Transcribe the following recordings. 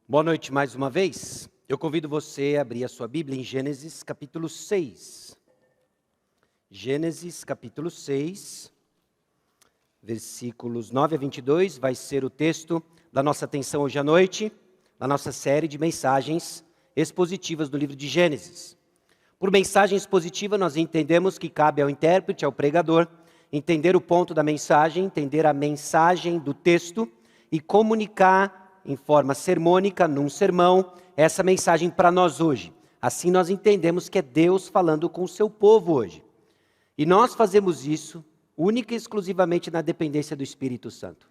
Boa noite mais uma vez. Eu convido você a abrir a sua Bíblia em Gênesis capítulo 6. Gênesis capítulo 6, versículos 9 a 22, vai ser o texto da nossa atenção hoje à noite, na nossa série de mensagens expositivas do livro de Gênesis. Por mensagem expositiva, nós entendemos que cabe ao intérprete, ao pregador, entender o ponto da mensagem, entender a mensagem do texto e comunicar em forma sermônica, num sermão, essa mensagem para nós hoje. Assim nós entendemos que é Deus falando com o seu povo hoje. E nós fazemos isso única e exclusivamente na dependência do Espírito Santo.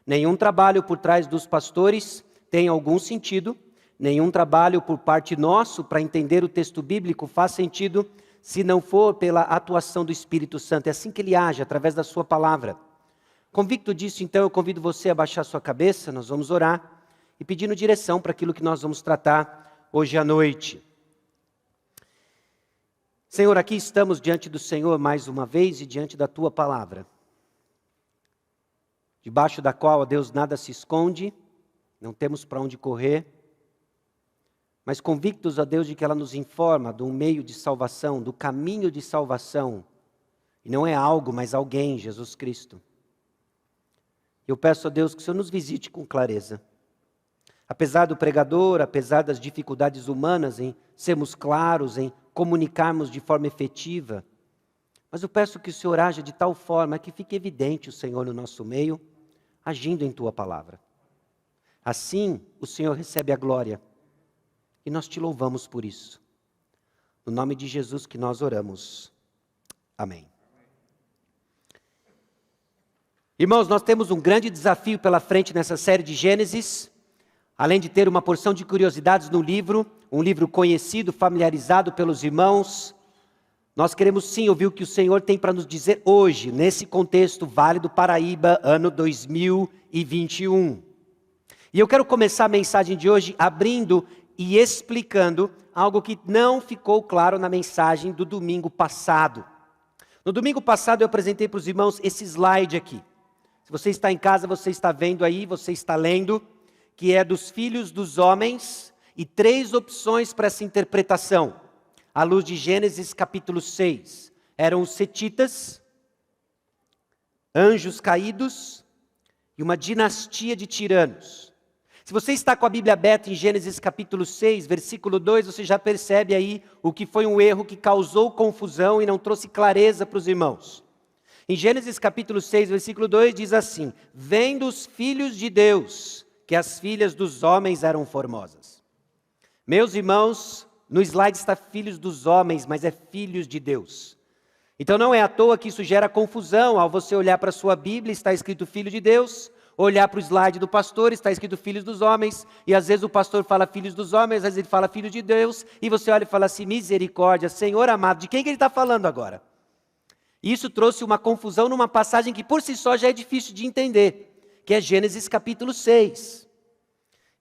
Nenhum trabalho por trás dos pastores tem algum sentido, nenhum trabalho por parte nosso para entender o texto bíblico faz sentido se não for pela atuação do Espírito Santo. É assim que ele age, através da sua palavra. Convicto disso, então, eu convido você a baixar sua cabeça, nós vamos orar e pedindo direção para aquilo que nós vamos tratar hoje à noite. Senhor, aqui estamos diante do Senhor mais uma vez e diante da Tua palavra, debaixo da qual, ó Deus, nada se esconde, não temos para onde correr, mas convictos, ó Deus, de que ela nos informa do meio de salvação, do caminho de salvação, e não é algo, mas alguém, Jesus Cristo. Eu peço a Deus que o Senhor nos visite com clareza. Apesar do pregador, apesar das dificuldades humanas em sermos claros, em comunicarmos de forma efetiva, mas eu peço que o Senhor haja de tal forma que fique evidente o Senhor no nosso meio, agindo em Tua palavra. Assim, o Senhor recebe a glória e nós Te louvamos por isso. No nome de Jesus que nós oramos. Amém. Irmãos, nós temos um grande desafio pela frente nessa série de Gênesis. Além de ter uma porção de curiosidades no livro, um livro conhecido, familiarizado pelos irmãos, nós queremos sim ouvir o que o Senhor tem para nos dizer hoje, nesse contexto Vale do Paraíba, ano 2021. E eu quero começar a mensagem de hoje abrindo e explicando algo que não ficou claro na mensagem do domingo passado. No domingo passado eu apresentei para os irmãos esse slide aqui. Se você está em casa, você está vendo aí, você está lendo, que é dos filhos dos homens, e 3 opções para essa interpretação, à luz de Gênesis capítulo 6. Eram os setitas, anjos caídos, e uma dinastia de tiranos. Se você está com a Bíblia aberta em Gênesis capítulo 6, versículo 2, você já percebe aí o que foi um erro que causou confusão e não trouxe clareza para os irmãos. Em Gênesis capítulo 6, versículo 2, diz assim: vendo os filhos de Deus, que as filhas dos homens eram formosas. Meus irmãos, no slide está filhos dos homens, mas é filhos de Deus. Então não é à toa que isso gera confusão, ao você olhar para a sua Bíblia, está escrito filho de Deus, olhar para o slide do pastor, está escrito filhos dos homens, e às vezes o pastor fala filhos dos homens, às vezes ele fala filho de Deus, e você olha e fala assim, misericórdia, Senhor amado, de quem que ele está falando agora? Isso trouxe uma confusão numa passagem que por si só já é difícil de entender, que é Gênesis capítulo 6.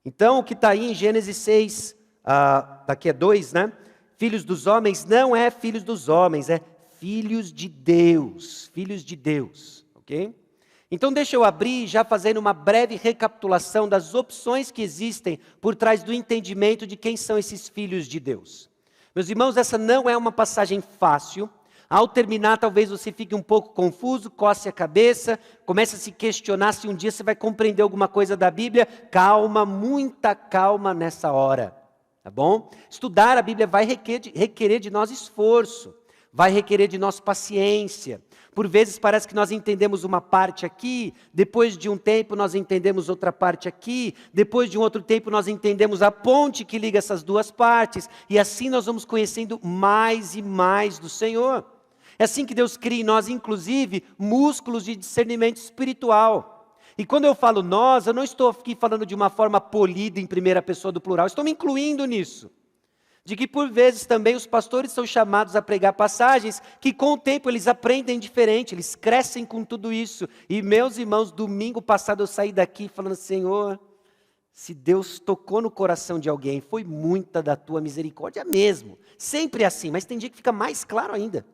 Então o que está aí em Gênesis 6, daqui é 2, né? Filhos dos homens não é filhos dos homens, é filhos de Deus, ok? Então deixa eu abrir já fazendo uma breve recapitulação das opções que existem por trás do entendimento de quem são esses filhos de Deus. Meus irmãos, essa não é uma passagem fácil. Ao terminar, talvez você fique um pouco confuso, coce a cabeça, comece a se questionar se um dia você vai compreender alguma coisa da Bíblia. Calma, muita calma nessa hora, tá bom? Estudar a Bíblia vai requerer de nós esforço, vai requerer de nós paciência. Por vezes parece que nós entendemos uma parte aqui, depois de um tempo nós entendemos outra parte aqui, depois de um outro tempo nós entendemos a ponte que liga essas duas partes, e assim nós vamos conhecendo mais e mais do Senhor. É assim que Deus cria em nós, inclusive, músculos de discernimento espiritual. E quando eu falo nós, eu não estou aqui falando de uma forma polida em primeira pessoa do plural, estou me incluindo nisso. De que por vezes também os pastores são chamados a pregar passagens que com o tempo eles aprendem diferente, eles crescem com tudo isso. E meus irmãos, domingo passado eu saí daqui falando, Senhor, se Deus tocou no coração de alguém, foi muita da tua misericórdia mesmo. Sempre é assim, mas tem dia que fica mais claro ainda.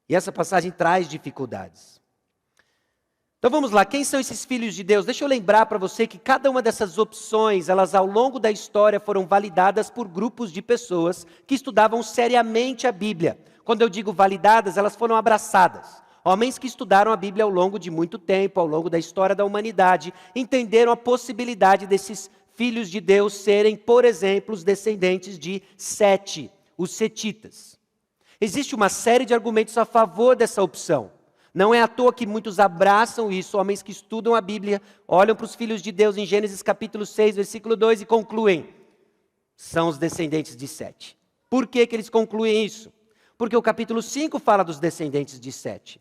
E essa passagem traz dificuldades. Então vamos lá, quem são esses filhos de Deus? Deixa eu lembrar para você que cada uma dessas opções, elas ao longo da história foram validadas por grupos de pessoas que estudavam seriamente a Bíblia. Quando eu digo validadas, elas foram abraçadas. Homens que estudaram a Bíblia ao longo de muito tempo, ao longo da história da humanidade, entenderam a possibilidade desses filhos de Deus serem, por exemplo, os descendentes de Sete, os setitas. Existe uma série de argumentos a favor dessa opção. Não é à toa que muitos abraçam isso, homens que estudam a Bíblia, olham para os filhos de Deus em Gênesis capítulo 6, versículo 2 e concluem, são os descendentes de Sete. Por que eles concluem isso? Porque o capítulo 5 fala dos descendentes de Sete.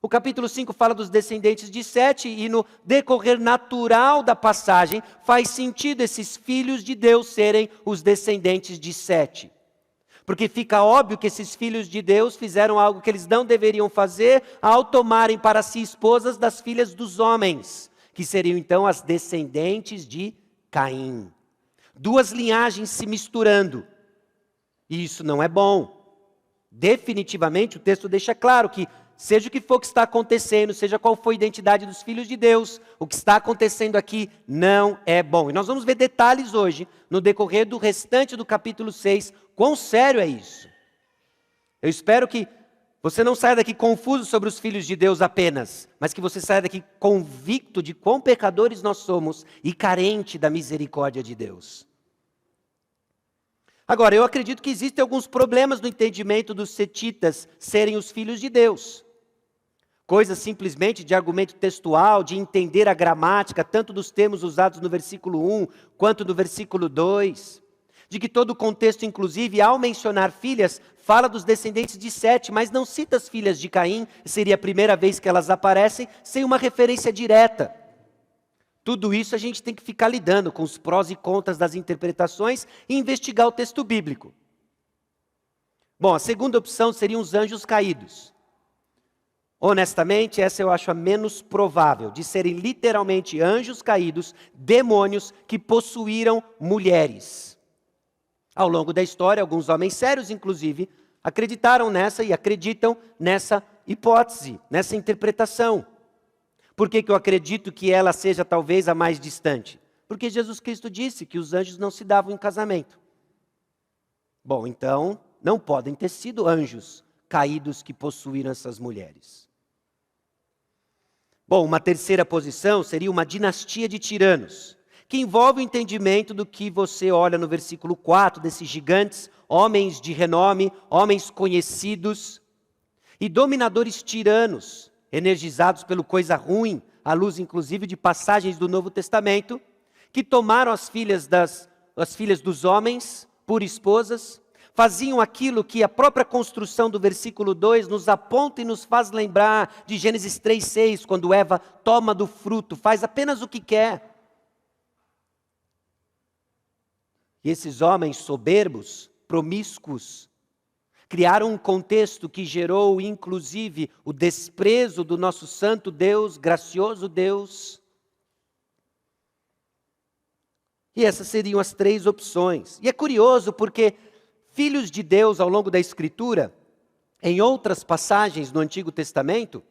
O capítulo 5 fala dos descendentes de Sete e no decorrer natural da passagem faz sentido esses filhos de Deus serem os descendentes de Sete. Porque fica óbvio que esses filhos de Deus fizeram algo que eles não deveriam fazer ao tomarem para si esposas das filhas dos homens, que seriam então as descendentes de Caim. Duas linhagens se misturando. E isso não é bom. Definitivamente o texto deixa claro que seja o que for que está acontecendo, seja qual for a identidade dos filhos de Deus, o que está acontecendo aqui não é bom. E nós vamos ver detalhes hoje, no decorrer do restante do capítulo 6, quão sério é isso. Eu espero que você não saia daqui confuso sobre os filhos de Deus apenas, mas que você saia daqui convicto de quão pecadores nós somos e carente da misericórdia de Deus. Agora, eu acredito que existem alguns problemas no entendimento dos setitas serem os filhos de Deus. Coisas simplesmente de argumento textual, de entender a gramática, tanto dos termos usados no versículo 1, quanto no versículo 2. De que todo o contexto, inclusive, ao mencionar filhas, fala dos descendentes de Sete, mas não cita as filhas de Caim, seria a primeira vez que elas aparecem, sem uma referência direta. Tudo isso a gente tem que ficar lidando com os prós e contras das interpretações e investigar o texto bíblico. Bom, a segunda opção seriam os anjos caídos. Honestamente, essa eu acho a menos provável, de serem literalmente anjos caídos, demônios que possuíram mulheres. Ao longo da história, alguns homens sérios, inclusive, acreditaram nessa e acreditam nessa hipótese, nessa interpretação. Por que eu acredito que ela seja talvez a mais distante? Porque Jesus Cristo disse que os anjos não se davam em casamento. Bom, então, não podem ter sido anjos caídos que possuíram essas mulheres. Bom, uma terceira posição seria uma dinastia de tiranos, que envolve o entendimento do que você olha no versículo 4, desses gigantes, homens de renome, homens conhecidos e dominadores tiranos, energizados pelo coisa ruim, à luz inclusive de passagens do Novo Testamento, que tomaram as filhas dos homens por esposas, faziam aquilo que a própria construção do versículo 2 nos aponta e nos faz lembrar de Gênesis 3:6, quando Eva toma do fruto, faz apenas o que quer. E esses homens soberbos, promíscuos, criaram um contexto que gerou, inclusive, o desprezo do nosso santo Deus, gracioso Deus. E essas seriam as três opções. E é curioso porque filhos de Deus ao longo da Escritura, em outras passagens no Antigo Testamento,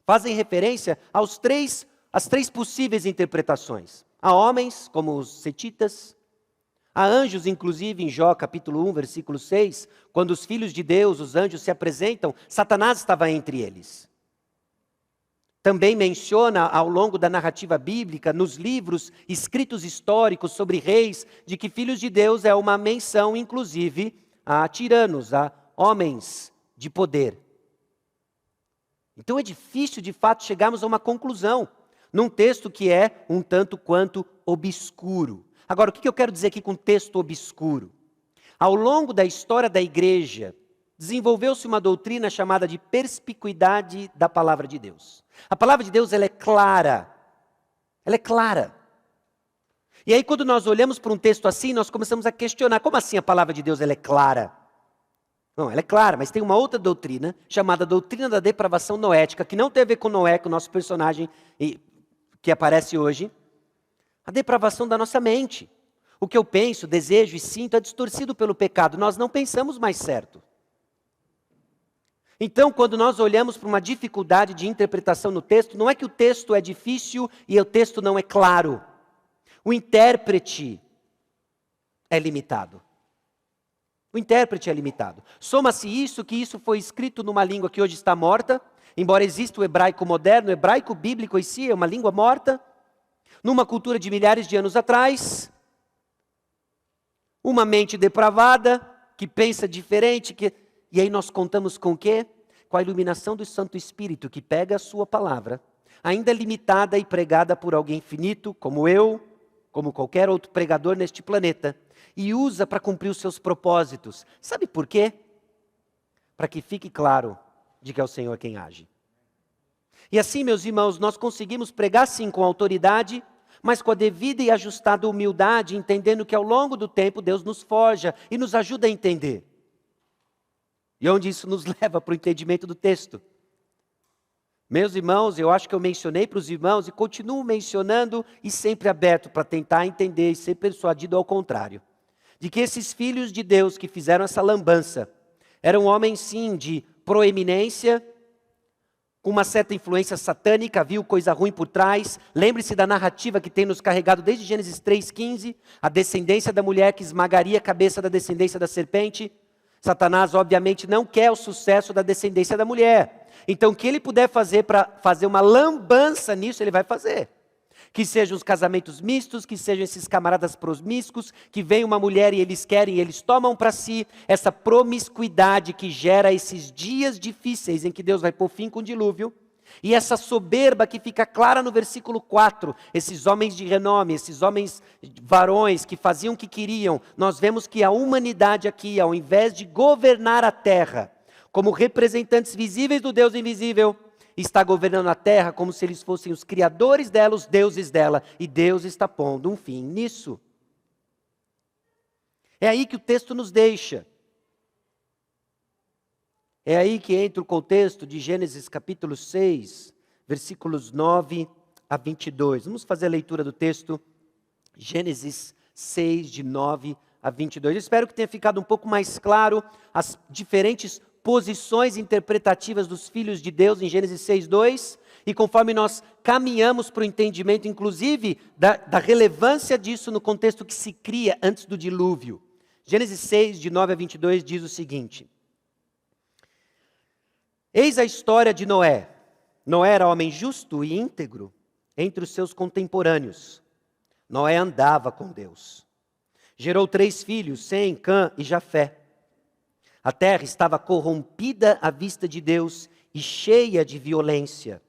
fazem referência às três possíveis interpretações. Há homens, como os setitas, há anjos, inclusive, em Jó capítulo 1, versículo 6, quando os filhos de Deus, os anjos, se apresentam, Satanás estava entre eles. Também menciona ao longo da narrativa bíblica, nos livros escritos históricos sobre reis, de que filhos de Deus é uma menção, inclusive, a tiranos, a homens de poder. Então é difícil, de fato, chegarmos a uma conclusão, num texto que é um tanto quanto obscuro. Agora, o que eu quero dizer aqui com texto obscuro? Ao longo da história da igreja, desenvolveu-se uma doutrina chamada de perspicuidade da palavra de Deus. A palavra de Deus, ela é clara. Ela é clara. E aí, quando nós olhamos para um texto assim, nós começamos a questionar, como assim a palavra de Deus ela é clara? Não, ela é clara, mas tem uma outra doutrina, chamada doutrina da depravação noética, que não tem a ver com Noé, com o nosso personagem que aparece hoje. A depravação da nossa mente. O que eu penso, desejo e sinto é distorcido pelo pecado. Nós não pensamos mais certo. Então, quando nós olhamos para uma dificuldade de interpretação no texto, não é que o texto é difícil e o texto não é claro. O intérprete é limitado. O intérprete é limitado. Soma-se isso, que isso foi escrito numa língua que hoje está morta, embora exista o hebraico moderno, o hebraico bíblico em si é uma língua morta, numa cultura de milhares de anos atrás, uma mente depravada, que pensa diferente, e aí nós contamos com o quê? Com a iluminação do Santo Espírito, que pega a sua palavra, ainda limitada e pregada por alguém finito, como eu, como qualquer outro pregador neste planeta, e usa para cumprir os seus propósitos. Sabe por quê? Para que fique claro de que é o Senhor quem age. E assim, meus irmãos, nós conseguimos pregar sim com autoridade, mas com a devida e ajustada humildade, entendendo que ao longo do tempo Deus nos forja e nos ajuda a entender. E onde isso nos leva para o entendimento do texto. Meus irmãos, eu acho que eu mencionei para os irmãos e continuo mencionando e sempre aberto para tentar entender e ser persuadido ao contrário. De que esses filhos de Deus que fizeram essa lambança eram homens sim de proeminência, com uma certa influência satânica, viu coisa ruim por trás. Lembre-se da narrativa que tem nos carregado desde Gênesis 3,15, a descendência da mulher que esmagaria a cabeça da descendência da serpente. Satanás obviamente não quer o sucesso da descendência da mulher. Então o que ele puder fazer para fazer uma lambança nisso, ele vai fazer. Que sejam os casamentos mistos, que sejam esses camaradas promíscuos, que vem uma mulher e eles querem, eles tomam para si essa promiscuidade que gera esses dias difíceis em que Deus vai pôr fim com o dilúvio. E essa soberba que fica clara no versículo 4, esses homens de renome, esses homens varões que faziam o que queriam, nós vemos que a humanidade aqui, ao invés de governar a terra, como representantes visíveis do Deus invisível, está governando a terra como se eles fossem os criadores dela, os deuses dela, e Deus está pondo um fim nisso. É aí que o texto nos deixa. É aí que entra o contexto de Gênesis capítulo 6, versículos 9 a 22. Vamos fazer a leitura do texto, Gênesis 6, de 9 a 22. Eu espero que tenha ficado um pouco mais claro as diferentes posições interpretativas dos filhos de Deus em Gênesis 6, 2. E conforme nós caminhamos para o entendimento, inclusive, da relevância disso no contexto que se cria antes do dilúvio. Gênesis 6, de 9 a 22, diz o seguinte. Eis a história de Noé. Noé era homem justo e íntegro entre os seus contemporâneos. Noé andava com Deus. Gerou 3 filhos, Sem, Cã e Jafé. A terra estava corrompida à vista de Deus e cheia de violência.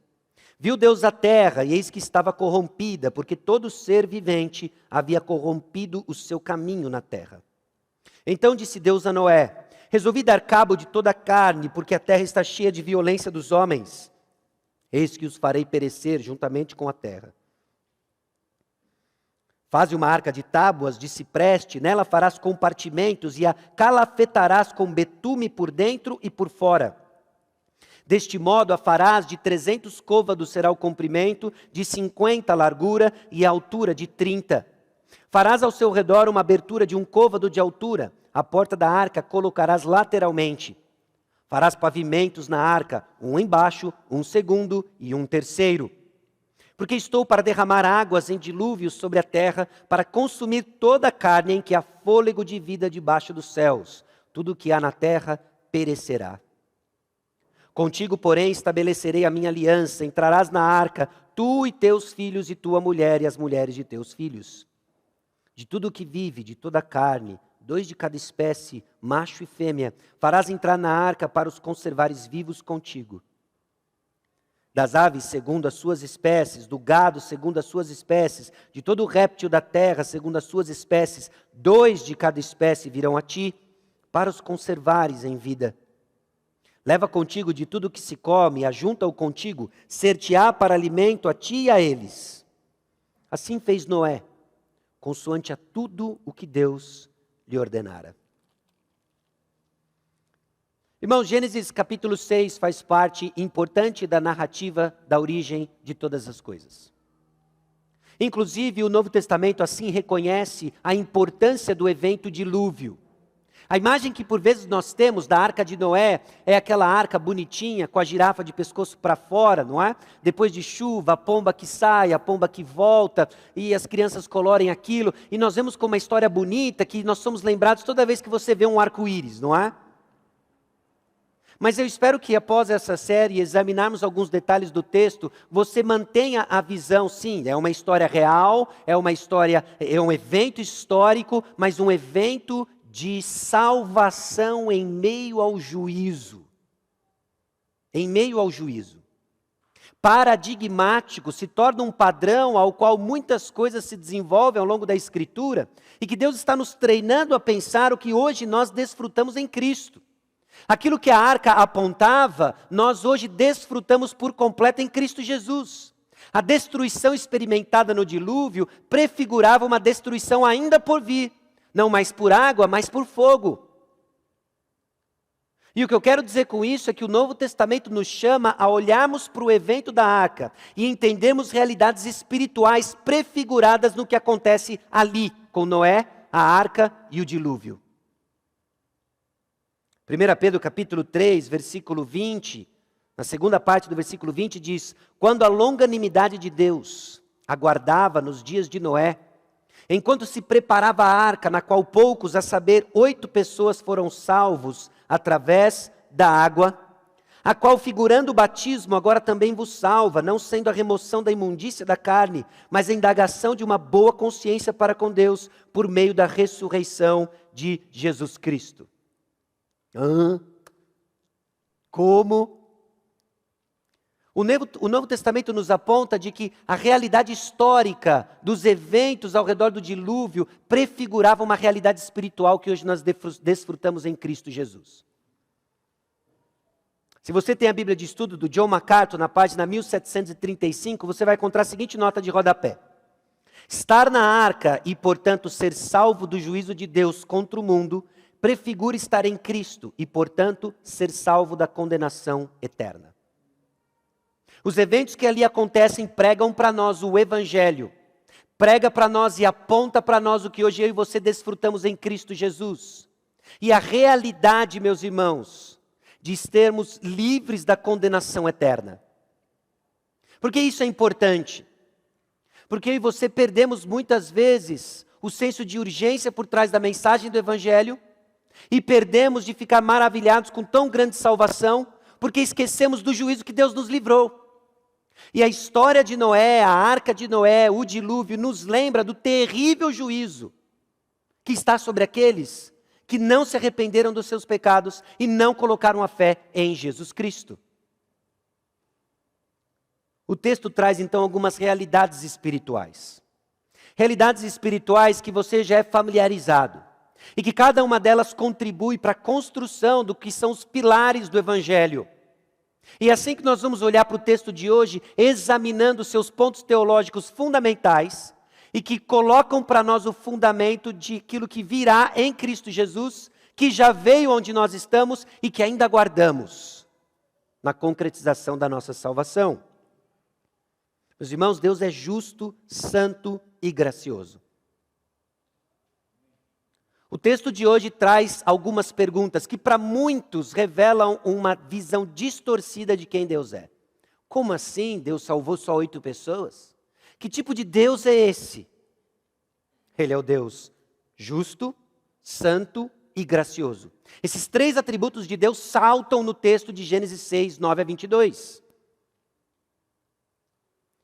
Viu Deus a terra e eis que estava corrompida, porque todo ser vivente havia corrompido o seu caminho na terra. Então disse Deus a Noé: resolvi dar cabo de toda a carne, porque a terra está cheia de violência dos homens. Eis que os farei perecer juntamente com a terra. Faze uma arca de tábuas de cipreste, nela farás compartimentos e a calafetarás com betume por dentro e por fora. Deste modo a farás de 300 côvados será o comprimento, de 50 a largura e a altura de 30. Farás ao seu redor uma abertura de 1 côvado de altura. A porta da arca colocarás lateralmente. Farás pavimentos na arca, um embaixo, um segundo e um terceiro. Porque estou para derramar águas em dilúvios sobre a terra, para consumir toda a carne em que há fôlego de vida debaixo dos céus. Tudo o que há na terra perecerá. Contigo, porém, estabelecerei a minha aliança. Entrarás na arca, tu e teus filhos e tua mulher e as mulheres de teus filhos. De tudo o que vive, de toda a carne, 2 de cada espécie, macho e fêmea, farás entrar na arca para os conservares vivos contigo. Das aves segundo as suas espécies, do gado segundo as suas espécies, de todo o réptil da terra segundo as suas espécies, 2 de cada espécie virão a ti, para os conservares em vida. Leva contigo de tudo que se come, ajunta-o contigo, ser-te-á para alimento a ti e a eles. Assim fez Noé, consoante a tudo o que Deus lhe ordenara. Irmãos, Gênesis capítulo 6 faz parte importante da narrativa da origem de todas as coisas. Inclusive, o Novo Testamento assim reconhece a importância do evento dilúvio. A imagem que por vezes nós temos da arca de Noé é aquela arca bonitinha, com a girafa de pescoço para fora, não é? Depois de chuva, a pomba que sai, a pomba que volta, e as crianças colorem aquilo. E nós vemos como uma história bonita, que nós somos lembrados toda vez que você vê um arco-íris, não é? Mas eu espero que após essa série, examinarmos alguns detalhes do texto, você mantenha a visão, sim, é uma história real, é um evento histórico, mas um evento de salvação em meio ao juízo. Em meio ao juízo. Paradigmático, se torna um padrão ao qual muitas coisas se desenvolvem ao longo da Escritura, e que Deus está nos treinando a pensar o que hoje nós desfrutamos em Cristo. Aquilo que a arca apontava, nós hoje desfrutamos por completo em Cristo Jesus. A destruição experimentada no dilúvio prefigurava uma destruição ainda por vir. Não mais por água, mas por fogo. E o que eu quero dizer com isso é que o Novo Testamento nos chama a olharmos para o evento da arca e entendermos realidades espirituais prefiguradas no que acontece ali, com Noé, a arca e o dilúvio. 1 Pedro capítulo 3, versículo 20, na segunda parte do versículo 20 diz: quando a longanimidade de Deus aguardava nos dias de Noé, enquanto se preparava a arca, na qual poucos, a saber, 8 pessoas foram salvos através da água, a qual, figurando o batismo, agora também vos salva, não sendo a remoção da imundícia da carne, mas a indagação de uma boa consciência para com Deus, por meio da ressurreição de Jesus Cristo. Como? O Novo Testamento nos aponta de que a realidade histórica dos eventos ao redor do dilúvio prefigurava uma realidade espiritual que hoje nós desfrutamos em Cristo Jesus. Se você tem a Bíblia de estudo do John MacArthur, na página 1735, você vai encontrar a seguinte nota de rodapé: estar na arca e, portanto, ser salvo do juízo de Deus contra o mundo, prefigura estar em Cristo e, portanto, ser salvo da condenação eterna. Os eventos que ali acontecem pregam para nós o Evangelho, prega para nós e aponta para nós o que hoje eu e você desfrutamos em Cristo Jesus. E a realidade, meus irmãos, de sermos livres da condenação eterna. Por que isso é importante? Porque eu e você perdemos muitas vezes o senso de urgência por trás da mensagem do Evangelho e perdemos de ficar maravilhados com tão grande salvação porque esquecemos do juízo que Deus nos livrou. E a história de Noé, a arca de Noé, o dilúvio, nos lembra do terrível juízo que está sobre aqueles que não se arrependeram dos seus pecados e não colocaram a fé em Jesus Cristo. O texto traz então algumas realidades espirituais. Realidades espirituais que você já é familiarizado. E que cada uma delas contribui para a construção do que são os pilares do Evangelho. E é assim que nós vamos olhar para o texto de hoje, examinando seus pontos teológicos fundamentais, e que colocam para nós o fundamento de aquilo que virá em Cristo Jesus, que já veio onde nós estamos e que ainda aguardamos na concretização da nossa salvação. Meus irmãos, Deus é justo, santo e gracioso. O texto de hoje traz algumas perguntas que para muitos revelam uma visão distorcida de quem Deus é. Como assim Deus salvou só 8 pessoas? Que tipo de Deus é esse? Ele é o Deus justo, santo e gracioso. Esses 3 atributos de Deus saltam no texto de Gênesis 6, 9 a 22.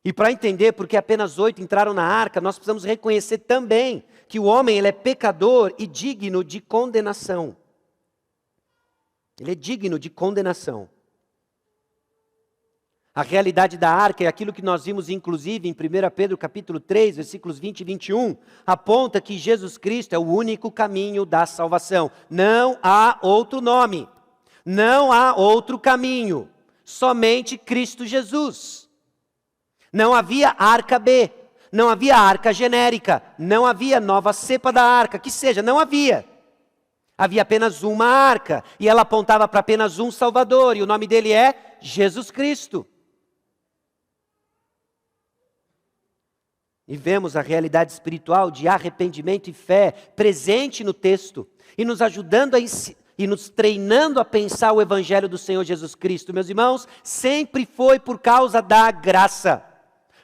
E para entender por que apenas 8 entraram na arca, nós precisamos reconhecer também que o homem ele é pecador e digno de condenação. Ele é digno de condenação. A realidade da arca é aquilo que nós vimos inclusive em 1 Pedro capítulo 3, versículos 20 e 21, aponta que Jesus Cristo é o único caminho da salvação. Não há outro nome, não há outro caminho, somente Cristo Jesus. Não havia arca B, não havia arca genérica, não havia nova cepa da arca, que seja, não havia. Havia apenas uma arca, e ela apontava para apenas um Salvador, e o nome dele é Jesus Cristo. E vemos a realidade espiritual de arrependimento e fé presente no texto e nos ajudando e nos treinando a pensar o Evangelho do Senhor Jesus Cristo. Meus irmãos, sempre foi por causa da graça,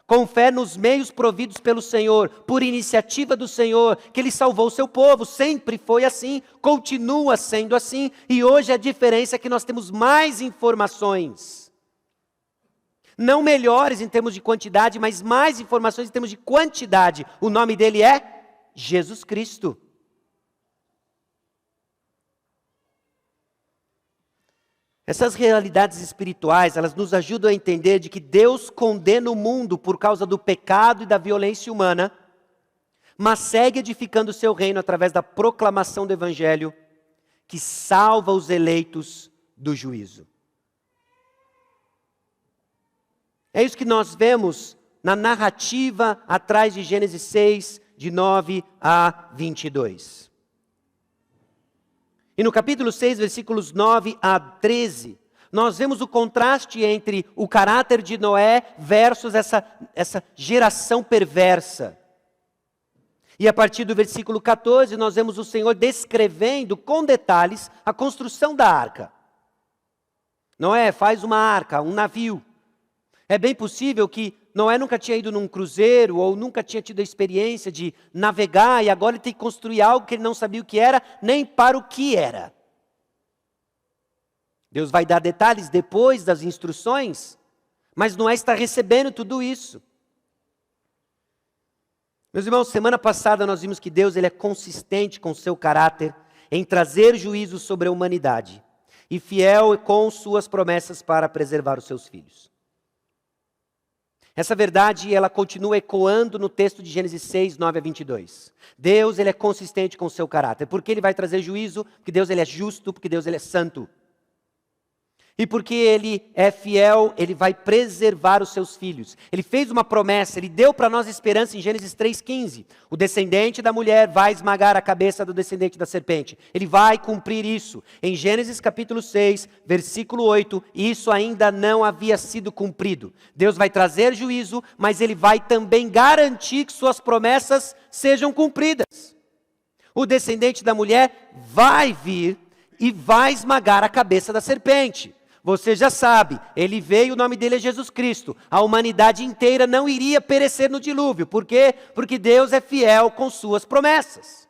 com fé nos meios providos pelo Senhor, por iniciativa do Senhor, que Ele salvou o seu povo. Sempre foi assim, continua sendo assim, e hoje a diferença é que nós temos mais informações. Não melhores em termos de quantidade, mas mais informações em termos de quantidade. O nome dele é Jesus Cristo. Essas realidades espirituais, elas nos ajudam a entender de que Deus condena o mundo por causa do pecado e da violência humana, mas segue edificando o seu reino através da proclamação do Evangelho, que salva os eleitos do juízo. É isso que nós vemos na narrativa atrás de Gênesis 6, de 9 a 22. E no capítulo 6, versículos 9 a 13, nós vemos o contraste entre o caráter de Noé versus essa geração perversa. E a partir do versículo 14, nós vemos o Senhor descrevendo com detalhes a construção da arca. Noé faz uma arca, um navio. É bem possível que Noé nunca tinha ido num cruzeiro ou nunca tinha tido a experiência de navegar e agora ele tem que construir algo que ele não sabia o que era, nem para o que era. Deus vai dar detalhes depois das instruções, mas Noé está recebendo tudo isso. Meus irmãos, semana passada nós vimos que Deus ele é consistente com o seu caráter em trazer juízo sobre a humanidade e fiel com suas promessas para preservar os seus filhos. Essa verdade, ela continua ecoando no texto de Gênesis 6, 9 a 22. Deus, ele é consistente com o seu caráter. Porque ele vai trazer juízo? Porque Deus, ele é justo, porque Deus, ele é santo. E porque ele é fiel, ele vai preservar os seus filhos. Ele fez uma promessa, ele deu para nós esperança em Gênesis 3,15. O descendente da mulher vai esmagar a cabeça do descendente da serpente. Ele vai cumprir isso. Em Gênesis capítulo 6, versículo 8, isso ainda não havia sido cumprido. Deus vai trazer juízo, mas ele vai também garantir que suas promessas sejam cumpridas. O descendente da mulher vai vir e vai esmagar a cabeça da serpente. Você já sabe, ele veio, o nome dele é Jesus Cristo. A humanidade inteira não iria perecer no dilúvio. Por quê? Porque Deus é fiel com suas promessas.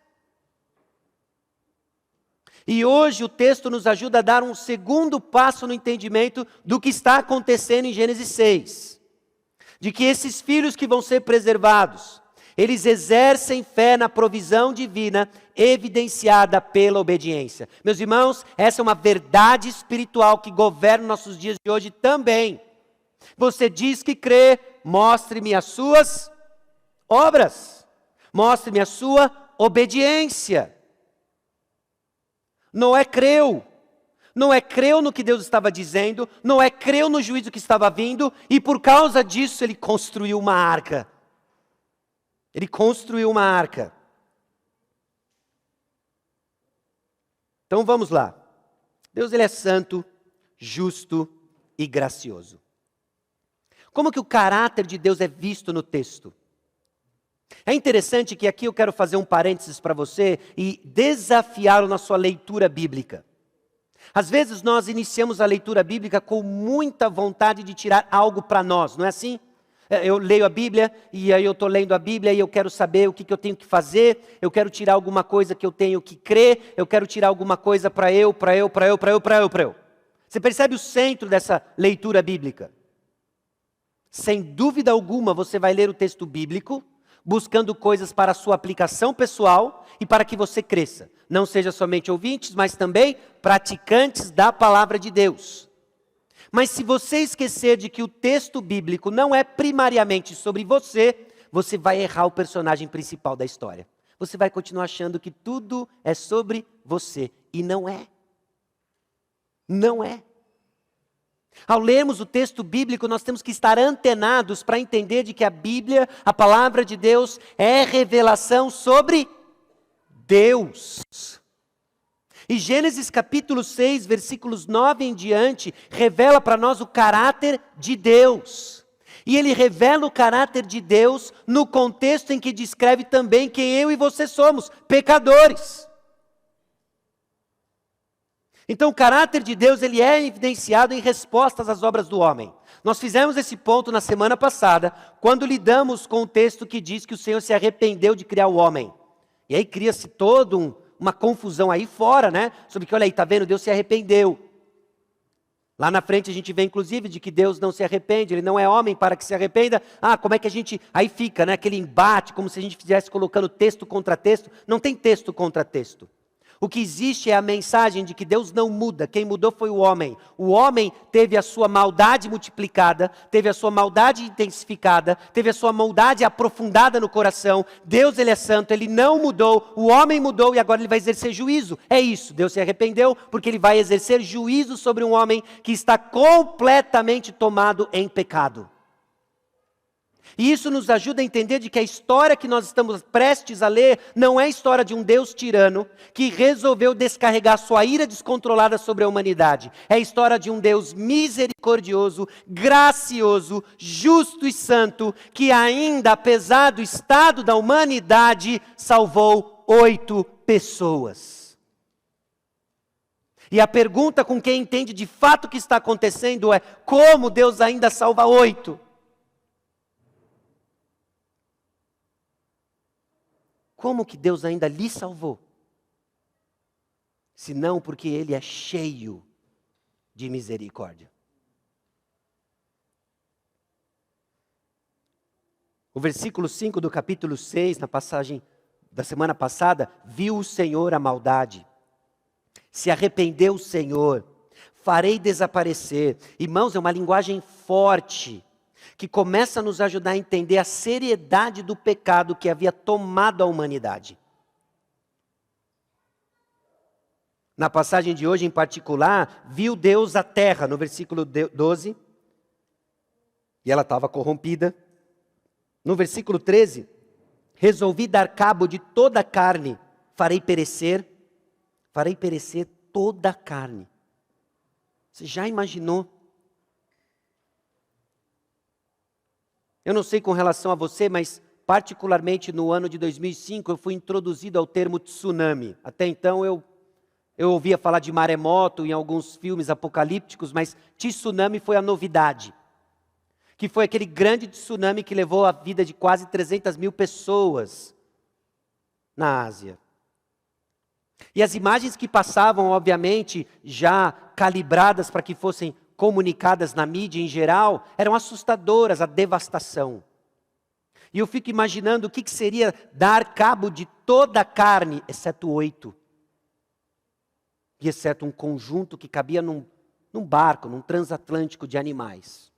E hoje o texto nos ajuda a dar um segundo passo no entendimento do que está acontecendo em Gênesis 6. De que esses filhos que vão ser preservados, eles exercem fé na provisão divina, evidenciada pela obediência. Meus irmãos, essa é uma verdade espiritual que governa nossos dias de hoje também. Você diz que crê, mostre-me as suas obras. Mostre-me a sua obediência. Noé creu. Noé creu no que Deus estava dizendo. Noé creu no juízo que estava vindo. E por causa disso ele construiu uma arca. Ele construiu uma arca. Então vamos lá. Deus ele é santo, justo e gracioso. Como que o caráter de Deus é visto no texto? É interessante que aqui eu quero fazer um parênteses para você e desafiá-lo na sua leitura bíblica. Às vezes nós iniciamos a leitura bíblica com muita vontade de tirar algo para nós, não é assim? Eu leio a Bíblia, e aí eu estou lendo a Bíblia, e eu quero saber o que eu tenho que fazer, eu quero tirar alguma coisa que eu tenho que crer, eu quero tirar alguma coisa para eu. Você percebe o centro dessa leitura bíblica? Sem dúvida alguma, você vai ler o texto bíblico, buscando coisas para a sua aplicação pessoal e para que você cresça. Não seja somente ouvintes, mas também praticantes da palavra de Deus. Mas se você esquecer de que o texto bíblico não é primariamente sobre você, você vai errar o personagem principal da história. Você vai continuar achando que tudo é sobre você. E não é. Não é. Ao lermos o texto bíblico, nós temos que estar antenados para entender de que a Bíblia, a palavra de Deus, é revelação sobre Deus. E Gênesis capítulo 6, versículos 9 em diante, revela para nós o caráter de Deus. E ele revela o caráter de Deus no contexto em que descreve também quem eu e você somos, pecadores. Então o caráter de Deus ele é evidenciado em respostas às obras do homem. Nós fizemos esse ponto na semana passada, quando lidamos com o texto que diz que o Senhor se arrependeu de criar o homem. E aí cria-se toda uma confusão aí fora, né? Sobre que, olha aí, está vendo, Deus se arrependeu. Lá na frente a gente vê inclusive de que Deus não se arrepende, Ele não é homem para que se arrependa. Como é que a gente... Aí fica, né, aquele embate, como se a gente estivesse colocando texto contra texto. Não tem texto contra texto. O que existe é a mensagem de que Deus não muda, quem mudou foi o homem. O homem teve a sua maldade multiplicada, teve a sua maldade intensificada, teve a sua maldade aprofundada no coração. Deus, Ele é santo, Ele não mudou, o homem mudou e agora Ele vai exercer juízo. É isso, Deus se arrependeu porque Ele vai exercer juízo sobre um homem que está completamente tomado em pecado. E isso nos ajuda a entender de que a história que nós estamos prestes a ler não é a história de um Deus tirano que resolveu descarregar sua ira descontrolada sobre a humanidade. É a história de um Deus misericordioso, gracioso, justo e santo, que ainda, apesar do estado da humanidade, salvou 8 pessoas. E a pergunta com quem entende de fato o que está acontecendo é: como Deus ainda salva 8? Como que Deus ainda lhe salvou? Se não porque Ele é cheio de misericórdia. O versículo 5 do capítulo 6, na passagem da semana passada, viu o Senhor a maldade, se arrependeu o Senhor, farei desaparecer. Irmãos, é uma linguagem forte, que começa a nos ajudar a entender a seriedade do pecado que havia tomado a humanidade. Na passagem de hoje em particular, viu Deus a terra, no versículo 12, e ela estava corrompida. No versículo 13, resolvi dar cabo de toda a carne, farei perecer toda a carne. Você já imaginou? Eu não sei com relação a você, mas particularmente no ano de 2005 eu fui introduzido ao termo tsunami. Até então eu ouvia falar de maremoto em alguns filmes apocalípticos, mas tsunami foi a novidade. Que foi aquele grande tsunami que levou a vida de quase 300 mil pessoas na Ásia. E as imagens que passavam, obviamente, já calibradas para que fossem comunicadas na mídia em geral, eram assustadoras, a devastação. E eu fico imaginando o que seria dar cabo de toda a carne, exceto 8. E exceto um conjunto que cabia num barco, num transatlântico de animais.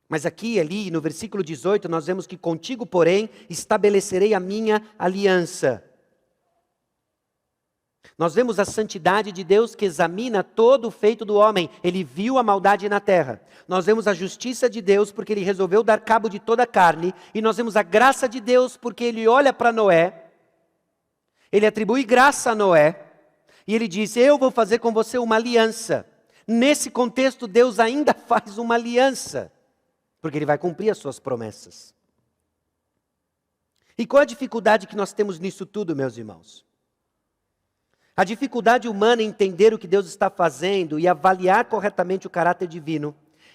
Mas aqui, ali, no versículo 18, nós vemos que contigo, porém, estabelecerei a minha aliança. Nós vemos a santidade de Deus que examina todo o feito do homem. Ele viu a maldade na terra. Nós vemos a justiça de Deus porque Ele resolveu dar cabo de toda a carne. E nós vemos a graça de Deus porque Ele olha para Noé. Ele atribui graça a Noé. E Ele diz: eu vou fazer com você uma aliança. Nesse contexto, Deus ainda faz uma aliança. Porque Ele vai cumprir as suas promessas. E qual a dificuldade que nós temos nisso tudo, meus irmãos? A dificuldade humana em entender o que Deus está fazendo e avaliar corretamente o caráter divino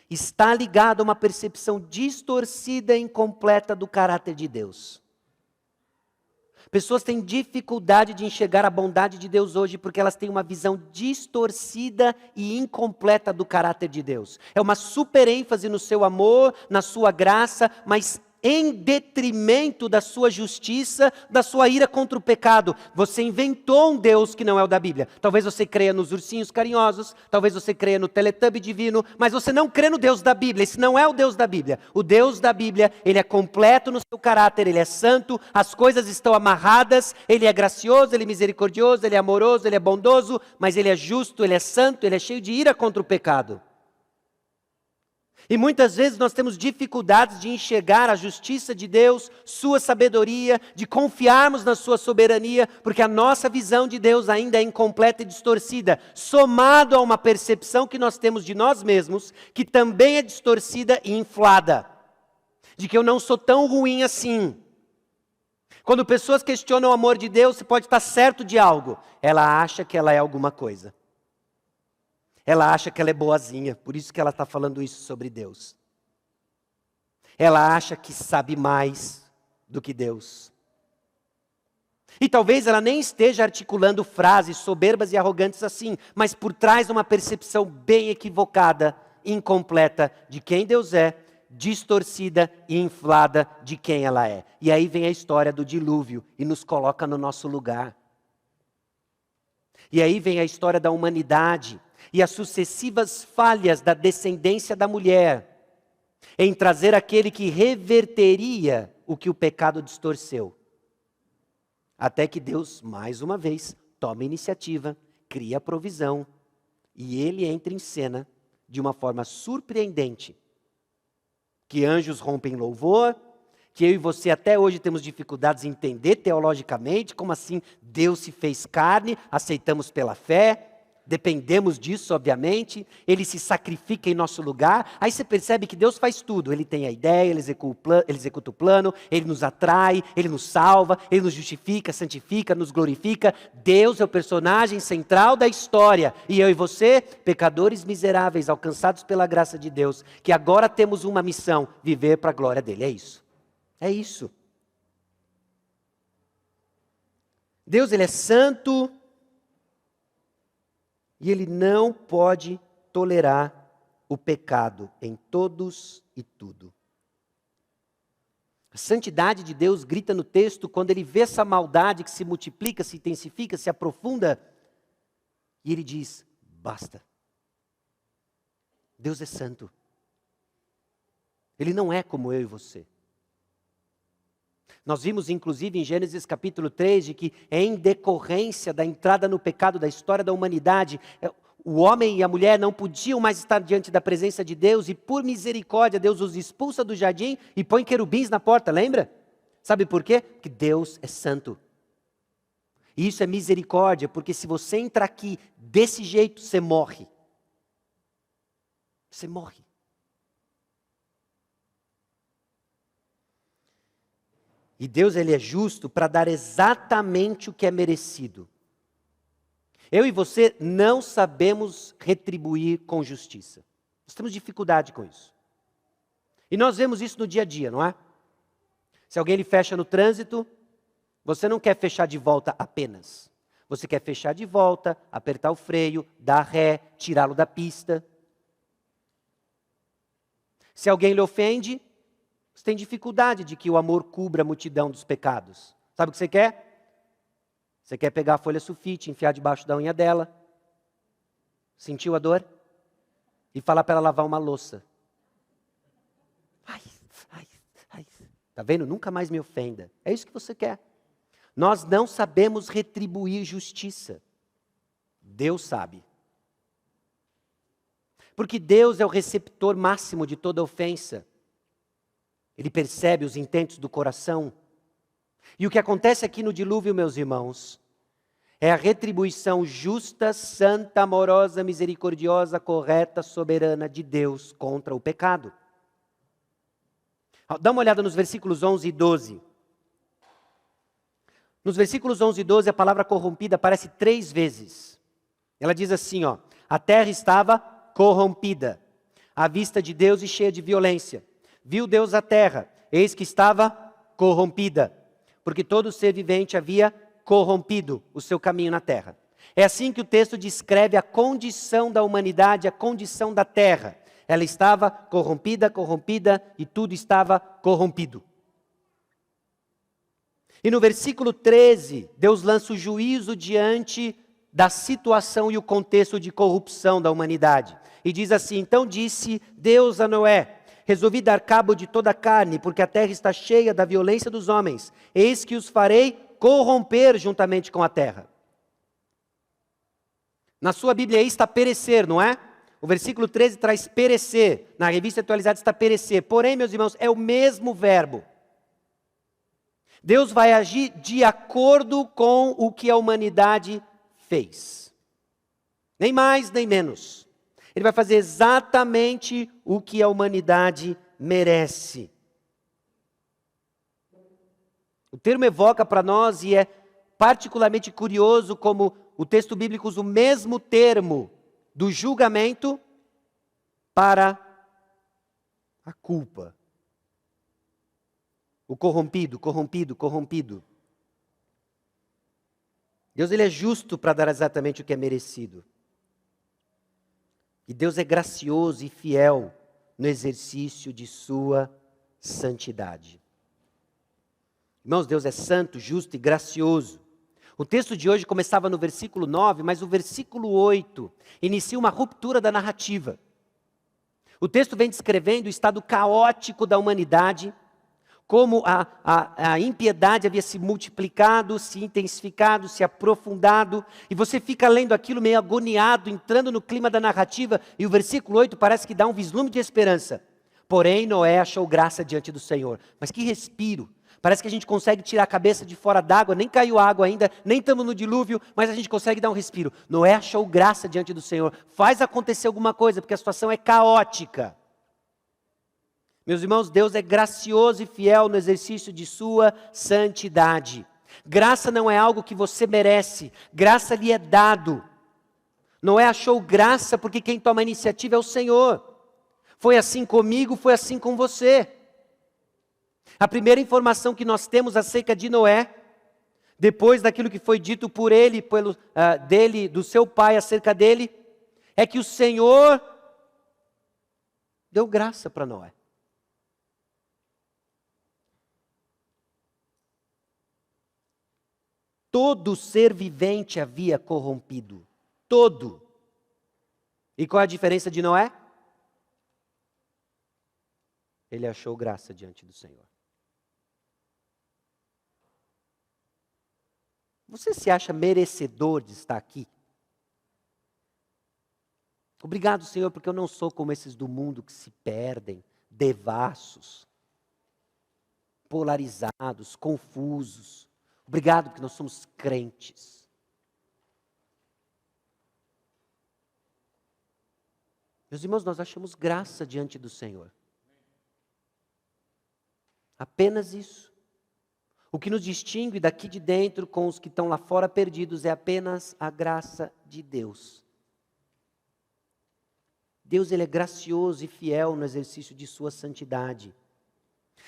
está ligada a uma percepção distorcida e incompleta do caráter de Deus. Pessoas têm dificuldade de enxergar a bondade de Deus hoje porque elas têm uma visão distorcida e incompleta do caráter de Deus. É uma super ênfase no seu amor, na sua graça, mas em detrimento da sua justiça, da sua ira contra o pecado. Você inventou um Deus que não é o da Bíblia. Talvez você creia nos ursinhos carinhosos, talvez você creia no Teletubby divino, mas você não crê no Deus da Bíblia. Esse não é o Deus da Bíblia. O Deus da Bíblia, Ele é completo no seu caráter, Ele é santo, as coisas estão amarradas, Ele é gracioso, Ele é misericordioso, Ele é amoroso, Ele é bondoso, mas Ele é justo, Ele é santo, Ele é cheio de ira contra o pecado. E muitas vezes nós temos dificuldades de enxergar a justiça de Deus, sua sabedoria, de confiarmos na sua soberania, porque a nossa visão de Deus ainda é incompleta e distorcida, somado a uma percepção que nós temos de nós mesmos, que também é distorcida e inflada, de que eu não sou tão ruim assim. Quando pessoas questionam o amor de Deus, você pode estar certo de algo, ela acha que ela é alguma coisa. Ela acha que ela é boazinha, por isso que ela está falando isso sobre Deus. Ela acha que sabe mais do que Deus. E talvez ela nem esteja articulando frases soberbas e arrogantes assim, mas por trás uma percepção bem equivocada, incompleta de quem Deus é, distorcida e inflada de quem ela é. E aí vem a história do dilúvio e nos coloca no nosso lugar. E aí vem a história da humanidade e as sucessivas falhas da descendência da mulher em trazer aquele que reverteria o que o pecado distorceu. Até que Deus, mais uma vez, toma iniciativa, cria a provisão e ele entra em cena de uma forma surpreendente. Que anjos rompem louvor, que eu e você até hoje temos dificuldades em entender teologicamente, como assim Deus se fez carne, aceitamos pela fé, dependemos disso, obviamente, ele se sacrifica em nosso lugar, aí você percebe que Deus faz tudo, ele tem a ideia, ele executa o plano, ele nos atrai, ele nos salva, ele nos justifica, santifica, nos glorifica. Deus é o personagem central da história, e eu e você, pecadores miseráveis, alcançados pela graça de Deus, que agora temos uma missão, viver para a glória dele, é isso. É isso. Deus, ele é santo e ele não pode tolerar o pecado em todos e tudo. A santidade de Deus grita no texto quando ele vê essa maldade que se multiplica, se intensifica, se aprofunda, e ele diz, basta. Deus é santo. Ele não é como eu e você. Nós vimos, inclusive, em Gênesis capítulo 3, de que em decorrência da entrada no pecado da história da humanidade, o homem e a mulher não podiam mais estar diante da presença de Deus, e por misericórdia Deus os expulsa do jardim e põe querubins na porta, lembra? Sabe por quê? Porque Deus é santo. E isso é misericórdia, porque se você entrar aqui desse jeito, você morre. Você morre. E Deus, ele é justo para dar exatamente o que é merecido. Eu e você não sabemos retribuir com justiça. Nós temos dificuldade com isso. E nós vemos isso no dia a dia, não é? Se alguém lhe fecha no trânsito, você não quer fechar de volta apenas. Você quer fechar de volta, apertar o freio, dar ré, tirá-lo da pista. Se alguém lhe ofende, você tem dificuldade de que o amor cubra a multidão dos pecados. Sabe o que você quer? Você quer pegar a folha sulfite, enfiar debaixo da unha dela, sentiu a dor? E falar para ela lavar uma louça. Ai. Tá vendo? Nunca mais me ofenda. É isso que você quer. Nós não sabemos retribuir justiça. Deus sabe. Porque Deus é o receptor máximo de toda ofensa. Ele percebe os intentos do coração. E o que acontece aqui no dilúvio, meus irmãos, é a retribuição justa, santa, amorosa, misericordiosa, correta, soberana de Deus contra o pecado. Dá uma olhada nos versículos 11 e 12. Nos versículos 11 e 12, a palavra corrompida aparece 3 vezes. Ela diz assim, ó, a terra estava corrompida, à vista de Deus e cheia de violência. Viu Deus a terra, eis que estava corrompida, porque todo ser vivente havia corrompido o seu caminho na terra. É assim que o texto descreve a condição da humanidade, a condição da terra. Ela estava corrompida e tudo estava corrompido. E no versículo 13, Deus lança o juízo diante da situação e o contexto de corrupção da humanidade. E diz assim, então disse Deus a Noé, resolvi dar cabo de toda a carne, porque a terra está cheia da violência dos homens. Eis que os farei corromper juntamente com a terra. Na sua Bíblia aí está perecer, não é? O versículo 13 traz perecer. Na revista atualizada está perecer. Porém, meus irmãos, é o mesmo verbo. Deus vai agir de acordo com o que a humanidade fez. Nem mais, nem menos. Ele vai fazer exatamente o que a humanidade merece. O termo evoca para nós, e é particularmente curioso como o texto bíblico usa o mesmo termo do julgamento para a culpa. O corrompido, corrompido, corrompido. Deus ele é justo para dar exatamente o que é merecido. E Deus é gracioso e fiel no exercício de sua santidade. Irmãos, Deus é santo, justo e gracioso. O texto de hoje começava no versículo 9, mas o versículo 8 inicia uma ruptura da narrativa. O texto vem descrevendo o estado caótico da humanidade, como a impiedade havia se multiplicado, se intensificado, se aprofundado, e você fica lendo aquilo meio agoniado, entrando no clima da narrativa, e o versículo 8 parece que dá um vislumbre de esperança. Porém, Noé achou graça diante do Senhor. Mas que respiro! Parece que a gente consegue tirar a cabeça de fora d'água, nem caiu água ainda, nem estamos no dilúvio, mas a gente consegue dar um respiro. Noé achou graça diante do Senhor. Faz acontecer alguma coisa, porque a situação é caótica. Meus irmãos, Deus é gracioso e fiel no exercício de sua santidade. Graça não é algo que você merece, graça lhe é dado. Noé achou graça porque quem toma a iniciativa é o Senhor. Foi assim comigo, foi assim com você. A primeira informação que nós temos acerca de Noé, depois daquilo que foi dito por ele, do seu pai acerca dele, é que o Senhor deu graça para Noé. Todo ser vivente havia corrompido. Todo. E qual é a diferença de Noé? Ele achou graça diante do Senhor. Você se acha merecedor de estar aqui? Obrigado, Senhor, porque eu não sou como esses do mundo que se perdem, devassos, polarizados, confusos. Obrigado porque nós somos crentes. Meus irmãos, nós achamos graça diante do Senhor. Apenas isso. O que nos distingue daqui de dentro com os que estão lá fora perdidos é apenas a graça de Deus. Deus ele é gracioso e fiel no exercício de sua santidade.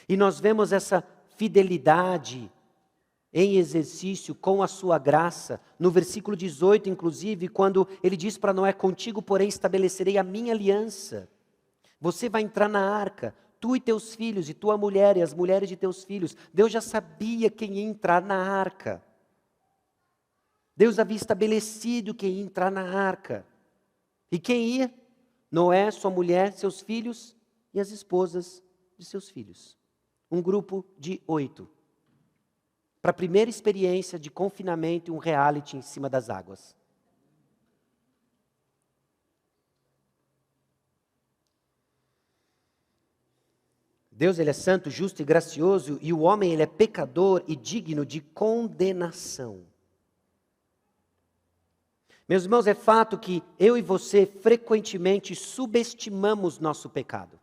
E nós vemos essa fidelidade em exercício com a sua graça, no versículo 18, inclusive, quando ele diz para Noé: contigo, porém, estabelecerei a minha aliança. Você vai entrar na arca, tu e teus filhos, e tua mulher, e as mulheres de teus filhos. Deus já sabia quem ia entrar na arca. Deus havia estabelecido quem ia entrar na arca. E quem ia? Noé, sua mulher, seus filhos e as esposas de seus filhos. Um grupo de 8. Para a primeira experiência de confinamento e um reality em cima das águas. Deus ele é santo, justo e gracioso, e o homem ele é pecador e digno de condenação. Meus irmãos, é fato que eu e você frequentemente subestimamos nosso pecado.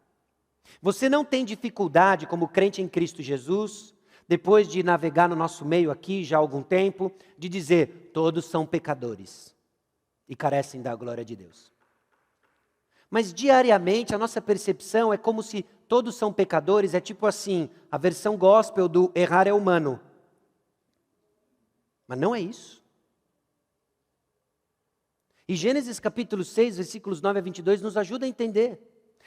Você não tem dificuldade, como crente em Cristo Jesus, depois de navegar no nosso meio aqui já há algum tempo, de dizer: todos são pecadores e carecem da glória de Deus. Mas diariamente a nossa percepção é como se todos são pecadores, é tipo assim, a versão gospel do errar é humano. Mas não é isso. E Gênesis capítulo 6, versículos 9 a 22 nos ajuda a entender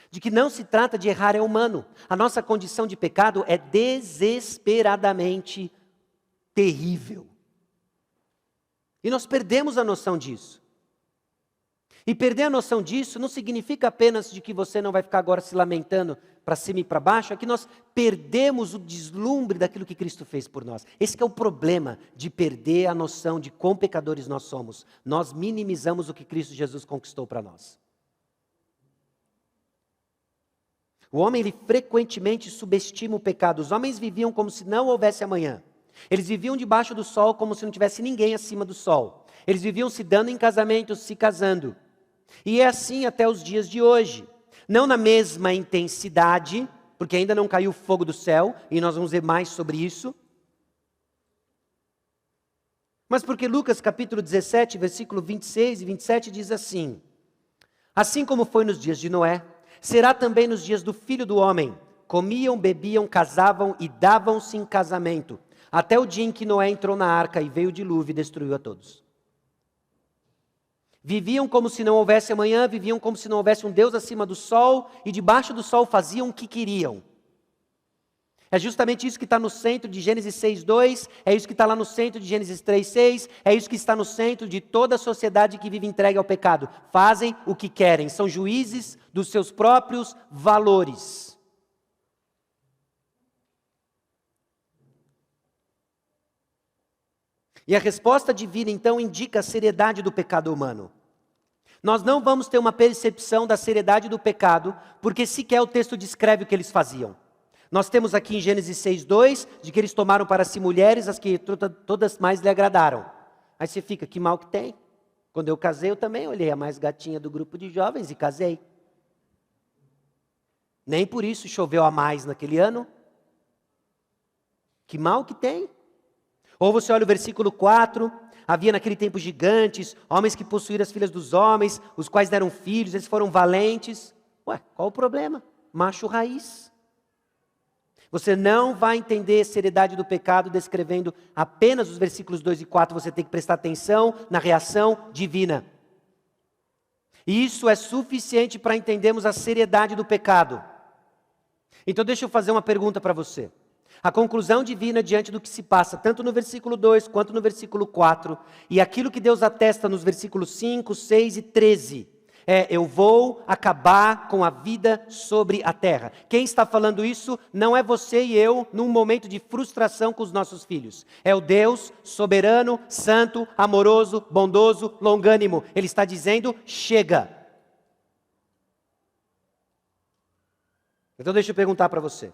de que não se trata de errar é humano. A nossa condição de pecado é desesperadamente terrível. E nós perdemos a noção disso. E perder a noção disso não significa apenas de que você não vai ficar agora se lamentando para cima e para baixo, é que nós perdemos o deslumbre daquilo que Cristo fez por nós. Esse que é o problema de perder a noção de quão pecadores nós somos. Nós minimizamos o que Cristo Jesus conquistou para nós. O homem, ele frequentemente subestima o pecado. Os homens viviam como se não houvesse amanhã. Eles viviam debaixo do sol como se não tivesse ninguém acima do sol. Eles viviam se dando em casamento, se casando. E é assim até os dias de hoje. Não na mesma intensidade, porque ainda não caiu o fogo do céu, e nós vamos ver mais sobre isso. Mas porque Lucas capítulo 17, versículo 26 e 27 diz assim: assim como foi nos dias de Noé, será também nos dias do Filho do Homem. Comiam, bebiam, casavam e davam-se em casamento, até o dia em que Noé entrou na arca e veio o dilúvio e destruiu a todos. Viviam como se não houvesse amanhã, viviam como se não houvesse um Deus acima do sol, e debaixo do sol faziam o que queriam. É justamente isso que está no centro de Gênesis 6:2, é isso que está lá no centro de Gênesis 3:6, é isso que está no centro de toda a sociedade que vive entregue ao pecado. Fazem o que querem, são juízes dos seus próprios valores. E a resposta divina, então, indica a seriedade do pecado humano. Nós não vamos ter uma percepção da seriedade do pecado, porque sequer o texto descreve o que eles faziam. Nós temos aqui em Gênesis 6:2, de que eles tomaram para si mulheres, as que todas mais lhe agradaram. Aí você fica, que mal que tem? Quando eu casei, eu também olhei a mais gatinha do grupo de jovens e casei. Nem por isso choveu a mais naquele ano. Que mal que tem? Ou você olha o versículo 4, havia naquele tempo gigantes, homens que possuíram as filhas dos homens, os quais deram filhos, eles foram valentes. Ué, qual o problema? Macho raiz. Você não vai entender a seriedade do pecado descrevendo apenas os versículos 2 e 4, você tem que prestar atenção na reação divina. E isso é suficiente para entendermos a seriedade do pecado. Então deixa eu fazer uma pergunta para você. A conclusão divina diante do que se passa, tanto no versículo 2 quanto no versículo 4, e aquilo que Deus atesta nos versículos 5, 6 e 13, eu vou acabar com a vida sobre a terra. Quem está falando isso não é você e eu num momento de frustração com os nossos filhos. É o Deus soberano, santo, amoroso, bondoso, longânimo. Ele está dizendo, chega. Então deixa eu perguntar para você.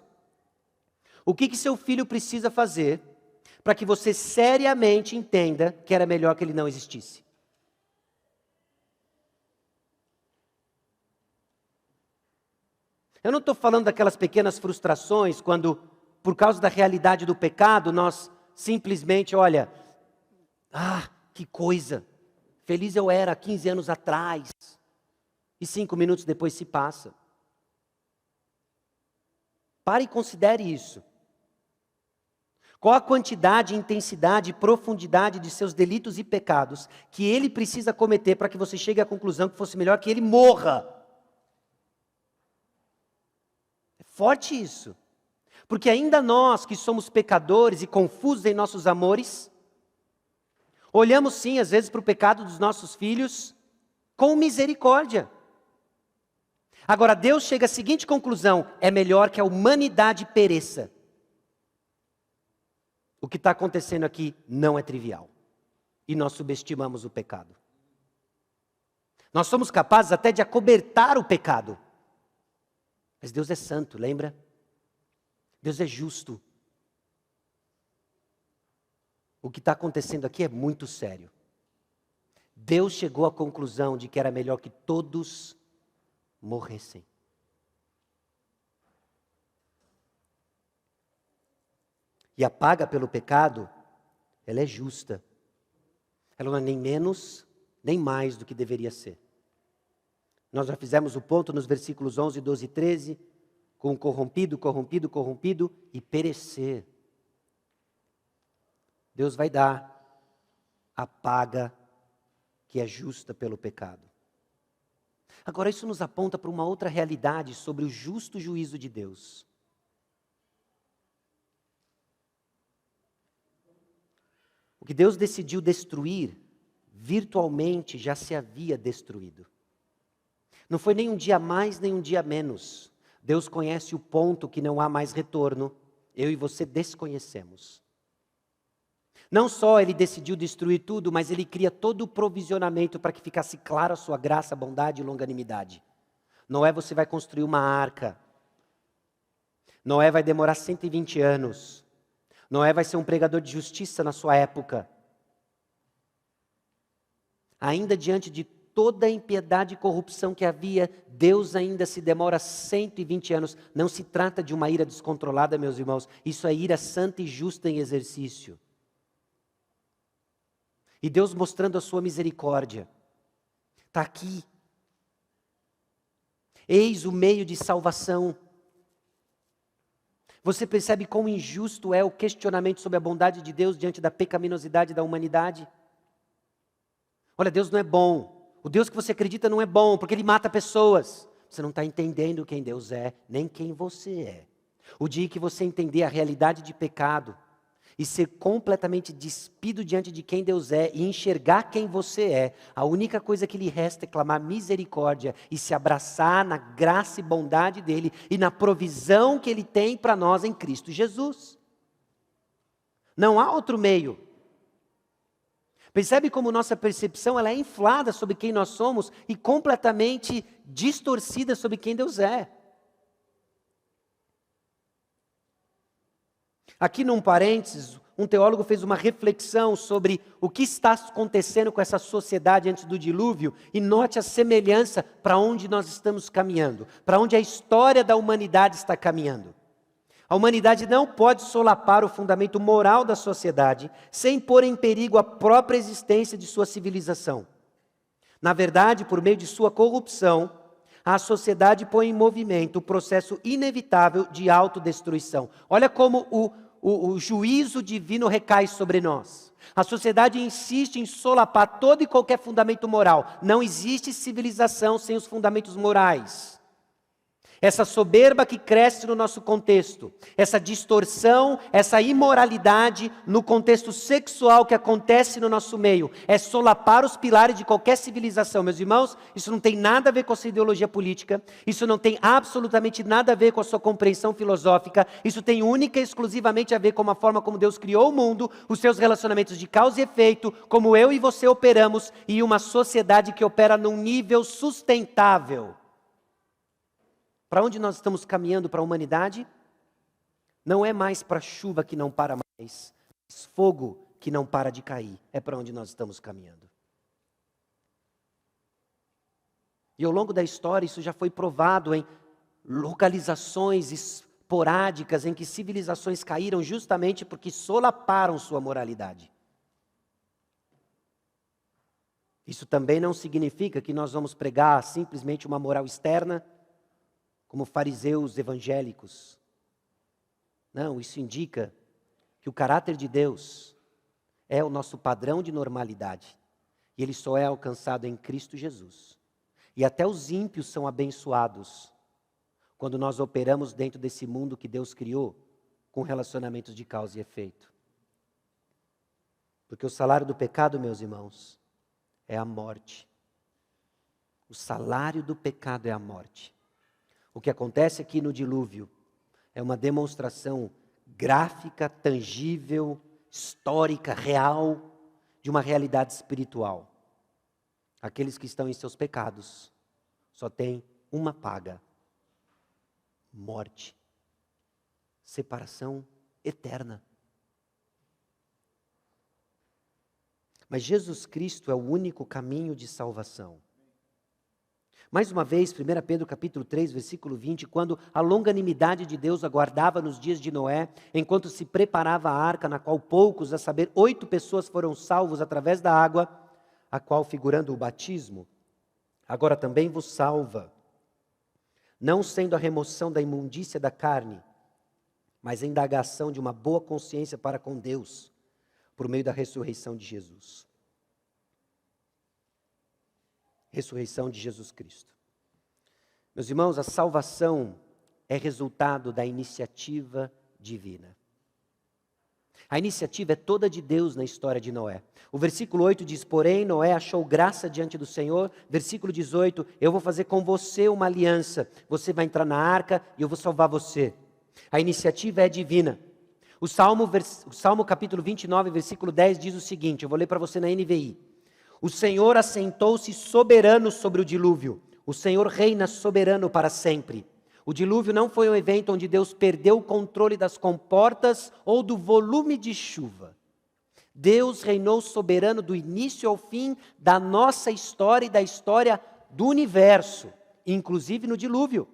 O que seu filho precisa fazer para que você seriamente entenda que era melhor que ele não existisse? Eu não estou falando daquelas pequenas frustrações, quando, por causa da realidade do pecado, nós simplesmente, olha, que coisa, feliz eu era há 15 anos atrás, e 5 minutos depois se passa. Pare e considere isso. Qual a quantidade, intensidade e profundidade de seus delitos e pecados que ele precisa cometer para que você chegue à conclusão que fosse melhor que ele morra? Forte isso, porque ainda nós que somos pecadores e confusos em nossos amores, olhamos sim às vezes para o pecado dos nossos filhos com misericórdia. Agora Deus chega à seguinte conclusão, é melhor que a humanidade pereça. O que está acontecendo aqui não é trivial, e nós subestimamos o pecado. Nós somos capazes até de acobertar o pecado. Mas Deus é santo, lembra? Deus é justo. O que está acontecendo aqui é muito sério. Deus chegou à conclusão de que era melhor que todos morressem. E a paga pelo pecado, ela é justa. Ela não é nem menos, nem mais do que deveria ser. Nós já fizemos o ponto nos versículos 11, 12 e 13, com o corrompido e perecer. Deus vai dar a paga que é justa pelo pecado. Agora isso nos aponta para uma outra realidade sobre o justo juízo de Deus. O que Deus decidiu destruir, virtualmente já se havia destruído. Não foi nem um dia mais, nem um dia menos. Deus conhece o ponto que não há mais retorno. Eu e você desconhecemos. Não só Ele decidiu destruir tudo, mas Ele cria todo o provisionamento para que ficasse clara a sua graça, bondade e longanimidade. Noé, você vai construir uma arca. Noé vai demorar 120 anos. Noé vai ser um pregador de justiça na sua época. Ainda diante de toda a impiedade e corrupção que havia, Deus ainda se demora 120 anos. Não se trata de uma ira descontrolada, meus irmãos. Isso é ira santa e justa em exercício. E Deus mostrando a sua misericórdia. Está aqui. Eis o meio de salvação. Você percebe quão injusto é o questionamento sobre a bondade de Deus diante da pecaminosidade da humanidade? Olha, Deus não é bom. O Deus que você acredita não é bom, porque Ele mata pessoas. Você não está entendendo quem Deus é, nem quem você é. O dia que você entender a realidade de pecado e ser completamente despido diante de quem Deus é e enxergar quem você é, a única coisa que lhe resta é clamar misericórdia e se abraçar na graça e bondade dEle e na provisão que Ele tem para nós em Cristo Jesus. Não há outro meio. Percebe como nossa percepção ela é inflada sobre quem nós somos e completamente distorcida sobre quem Deus é. Aqui num parênteses, um teólogo fez uma reflexão sobre o que está acontecendo com essa sociedade antes do dilúvio e note a semelhança para onde nós estamos caminhando, para onde a história da humanidade está caminhando. A humanidade não pode solapar o fundamento moral da sociedade sem pôr em perigo a própria existência de sua civilização. Na verdade, por meio de sua corrupção, a sociedade põe em movimento o processo inevitável de autodestruição. Olha como o juízo divino recai sobre nós. A sociedade insiste em solapar todo e qualquer fundamento moral. Não existe civilização sem os fundamentos morais. Essa soberba que cresce no nosso contexto, essa distorção, essa imoralidade no contexto sexual que acontece no nosso meio, é solapar os pilares de qualquer civilização. Meus irmãos, isso não tem nada a ver com a sua ideologia política, isso não tem absolutamente nada a ver com a sua compreensão filosófica, isso tem única e exclusivamente a ver com a forma como Deus criou o mundo, os seus relacionamentos de causa e efeito, como eu e você operamos, e uma sociedade que opera num nível sustentável. Para onde nós estamos caminhando para a humanidade? Não é mais para chuva que não para mais, mas fogo que não para de cair. É para onde nós estamos caminhando. E ao longo da história isso já foi provado em localizações esporádicas em que civilizações caíram justamente porque solaparam sua moralidade. Isso também não significa que nós vamos pregar simplesmente uma moral externa, como fariseus evangélicos. Não, isso indica que o caráter de Deus é o nosso padrão de normalidade. E ele só é alcançado em Cristo Jesus. E até os ímpios são abençoados quando nós operamos dentro desse mundo que Deus criou com relacionamentos de causa e efeito. Porque o salário do pecado, meus irmãos, é a morte. O salário do pecado é a morte. O que acontece aqui no dilúvio é uma demonstração gráfica, tangível, histórica, real, de uma realidade espiritual. Aqueles que estão em seus pecados só têm uma paga: morte, separação eterna. Mas Jesus Cristo é o único caminho de salvação. Mais uma vez, 1 Pedro capítulo 3, versículo 20, quando a longanimidade de Deus aguardava nos dias de Noé, enquanto se preparava a arca, na qual poucos, a saber, 8 pessoas foram salvos através da água, a qual, figurando o batismo, agora também vos salva, não sendo a remoção da imundícia da carne, mas a indagação de uma boa consciência para com Deus, por meio da ressurreição de Jesus. Ressurreição de Jesus Cristo. Meus irmãos, a salvação é resultado da iniciativa divina. A iniciativa é toda de Deus na história de Noé. O versículo 8 diz: porém, Noé achou graça diante do Senhor. Versículo 18: eu vou fazer com você uma aliança. Você vai entrar na arca e eu vou salvar você. A iniciativa é divina. O Salmo capítulo 29, versículo 10 diz o seguinte, eu vou ler para você na NVI. O Senhor assentou-se soberano sobre o dilúvio. O Senhor reina soberano para sempre. O dilúvio não foi um evento onde Deus perdeu o controle das comportas ou do volume de chuva. Deus reinou soberano do início ao fim da nossa história e da história do universo, inclusive no dilúvio.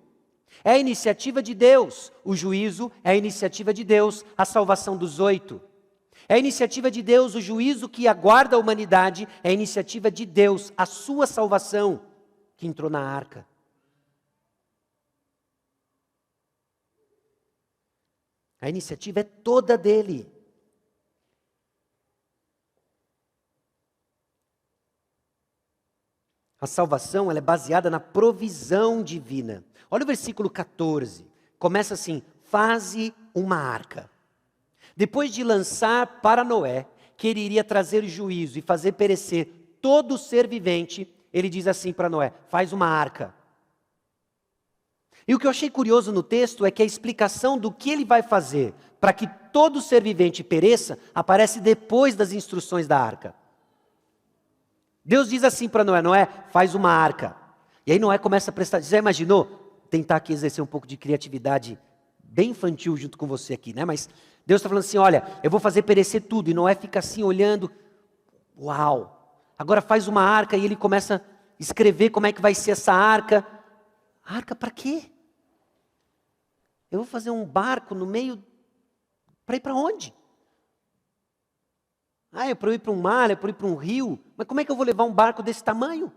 É a iniciativa de Deus, o juízo é a iniciativa de Deus, a salvação dos 8. É a iniciativa de Deus, o juízo que aguarda a humanidade, é a iniciativa de Deus, a sua salvação, que entrou na arca. A iniciativa é toda dele. A salvação ela é baseada na provisão divina. Olha o versículo 14. Começa assim: faze uma arca. Depois de lançar para Noé, que ele iria trazer juízo e fazer perecer todo ser vivente, ele diz assim para Noé: faz uma arca. E o que eu achei curioso no texto é que a explicação do que ele vai fazer para que todo ser vivente pereça, aparece depois das instruções da arca. Deus diz assim para Noé: Noé, faz uma arca. E aí Noé começa a prestar, já imaginou? Tentar aqui exercer um pouco de criatividade bem infantil junto com você aqui, né? Mas Deus está falando assim: olha, eu vou fazer perecer tudo. E Noé fica assim olhando, uau, agora faz uma arca. E ele começa a escrever como é que vai ser essa arca. Arca para quê? Eu vou fazer um barco no meio, para ir para onde? Ah, é para eu ir para um mar, é para eu ir para um rio. Mas como é que eu vou levar um barco desse tamanho?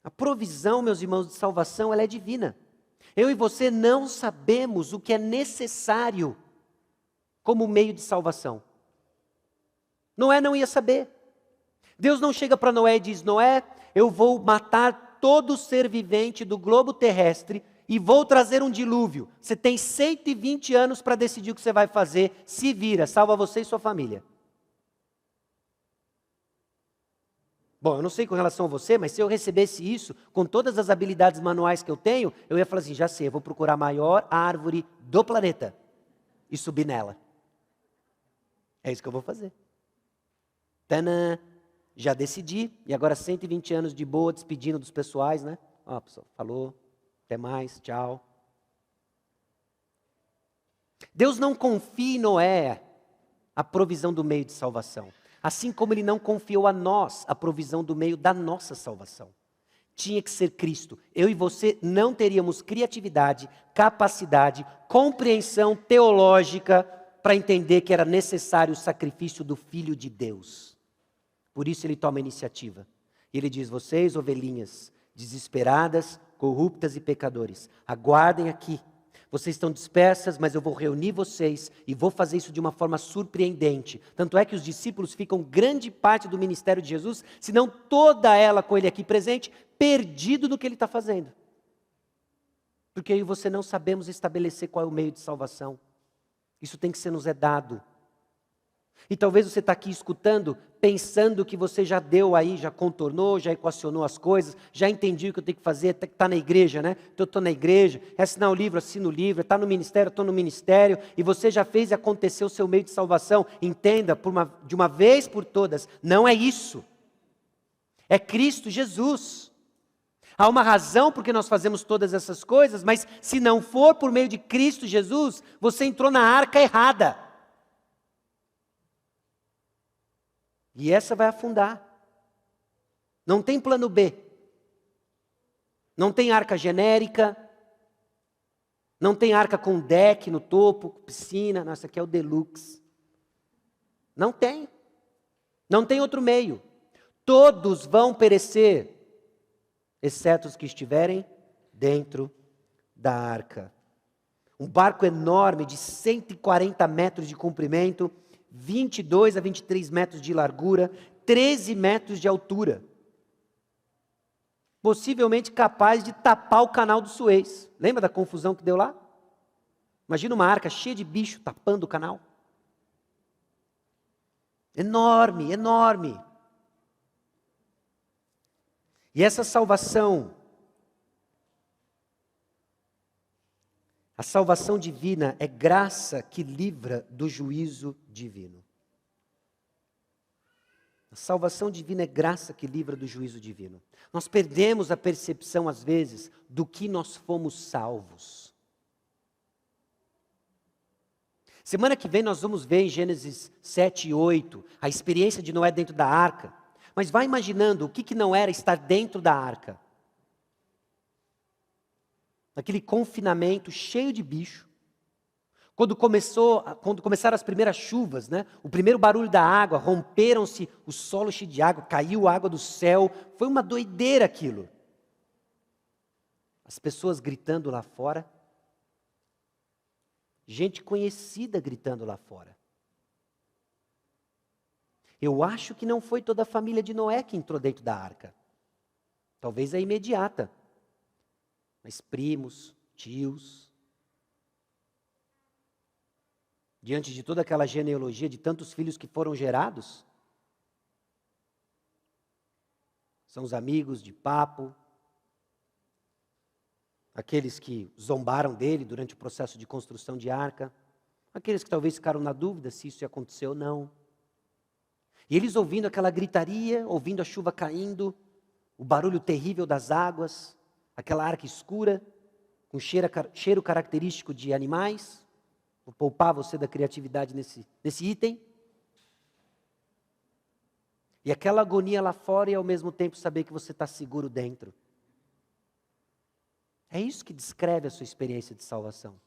A provisão, meus irmãos, de salvação, ela é divina. Eu e você não sabemos o que é necessário como meio de salvação. Noé não ia saber. Deus não chega para Noé e diz: Noé, eu vou matar todo ser vivente do globo terrestre e vou trazer um dilúvio. Você tem 120 anos para decidir o que você vai fazer. Se vira, salva você e sua família. Bom, eu não sei com relação a você, mas se eu recebesse isso, com todas as habilidades manuais que eu tenho, eu ia falar assim: já sei, eu vou procurar a maior árvore do planeta e subir nela. É isso que eu vou fazer. Tanã, já decidi, e agora 120 anos de boa, despedindo dos pessoais, né? Ó, pessoal, falou, até mais, tchau. Deus não confia em Noé a provisão do meio de salvação. Assim como Ele não confiou a nós a provisão do meio da nossa salvação. Tinha que ser Cristo. Eu e você não teríamos criatividade, capacidade, compreensão teológica para entender que era necessário o sacrifício do Filho de Deus. Por isso Ele toma a iniciativa. Ele diz: vocês, ovelhinhas, desesperadas, corruptas e pecadores, aguardem aqui. Vocês estão dispersas, mas eu vou reunir vocês e vou fazer isso de uma forma surpreendente. Tanto é que os discípulos ficam grande parte do ministério de Jesus, se não toda ela com ele aqui presente, perdido no que ele está fazendo. Porque eu e você não sabemos estabelecer qual é o meio de salvação. Isso tem que ser nos dado. E talvez você está aqui escutando, pensando que você já deu aí, já contornou, já equacionou as coisas, já entendi o que eu tenho que fazer, até que está na igreja, né? Então eu estou na igreja, é assinar o livro, assino o livro, está no ministério, estou no ministério, e você já fez e aconteceu o seu meio de salvação. Entenda, de uma vez por todas, não é isso. É Cristo Jesus. Há uma razão porque nós fazemos todas essas coisas, mas se não for por meio de Cristo Jesus, você entrou na arca errada. E essa vai afundar. Não tem plano B. Não tem arca genérica. Não tem arca com deck no topo, piscina. Nossa, aqui é o deluxe. Não tem. Não tem outro meio. Todos vão perecer, exceto os que estiverem dentro da arca. Um barco enorme de 140 metros de comprimento, 22 a 23 metros de largura, 13 metros de altura. Possivelmente capaz de tapar o canal do Suez. Lembra da confusão que deu lá? Imagina uma arca cheia de bicho tapando o canal. Enorme, enorme. E essa salvação, a salvação divina é graça que livra do juízo divino. A salvação divina é graça que livra do juízo divino. Nós perdemos a percepção, às vezes, do que nós fomos salvos. Semana que vem nós vamos ver em Gênesis 7 e 8 a experiência de Noé dentro da arca. Mas vai imaginando o que não era estar dentro da arca. Naquele confinamento cheio de bicho. Quando começaram as primeiras chuvas, né? O primeiro barulho da água, romperam-se o solo cheio de água, caiu água do céu. Foi uma doideira aquilo. As pessoas gritando lá fora. Gente conhecida gritando lá fora. Eu acho que não foi toda a família de Noé que entrou dentro da arca. Talvez a imediata. Mas primos, tios. Diante de toda aquela genealogia de tantos filhos que foram gerados. São os amigos de papo. Aqueles que zombaram dele durante o processo de construção de arca. Aqueles que talvez ficaram na dúvida se isso aconteceu ou não. E eles ouvindo aquela gritaria, ouvindo a chuva caindo, o barulho terrível das águas, aquela arca escura, com cheiro característico de animais. Vou poupar você da criatividade nesse item. E aquela agonia lá fora e ao mesmo tempo saber que você está seguro dentro. É isso que descreve a sua experiência de salvação.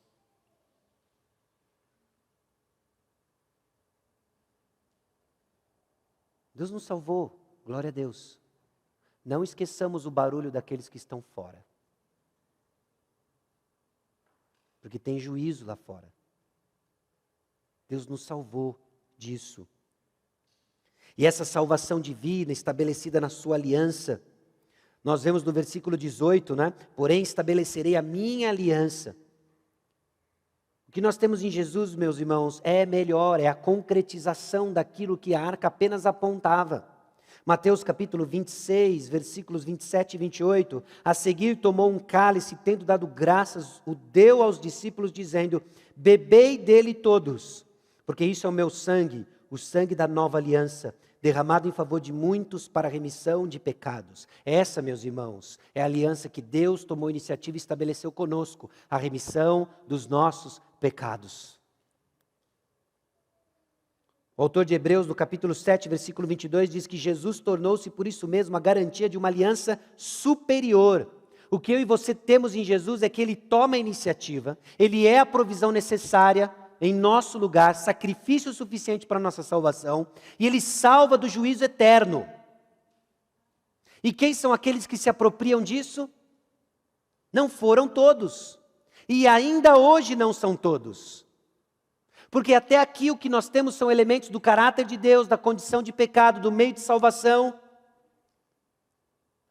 Deus nos salvou, glória a Deus. Não esqueçamos o barulho daqueles que estão fora. Porque tem juízo lá fora. Deus nos salvou disso. E essa salvação divina, estabelecida na sua aliança, nós vemos no versículo 18, né? Porém estabelecerei a minha aliança. O que nós temos em Jesus, meus irmãos, é melhor, é a concretização daquilo que a arca apenas apontava. Mateus capítulo 26, versículos 27 e 28. A seguir tomou um cálice, tendo dado graças, o deu aos discípulos, dizendo: bebei dele todos, porque isso é o meu sangue, o sangue da nova aliança, derramado em favor de muitos para a remissão de pecados. Essa, meus irmãos, é a aliança que Deus tomou iniciativa e estabeleceu conosco, a remissão dos nossos pecados. O autor de Hebreus, no capítulo 7, versículo 22, diz que Jesus tornou-se por isso mesmo a garantia de uma aliança superior. O que eu e você temos em Jesus é que Ele toma a iniciativa, Ele é a provisão necessária em nosso lugar, sacrifício suficiente para a nossa salvação, e Ele salva do juízo eterno. E quem são aqueles que se apropriam disso? Não foram todos, e ainda hoje não são todos. Porque até aqui o que nós temos são elementos do caráter de Deus, da condição de pecado, do meio de salvação.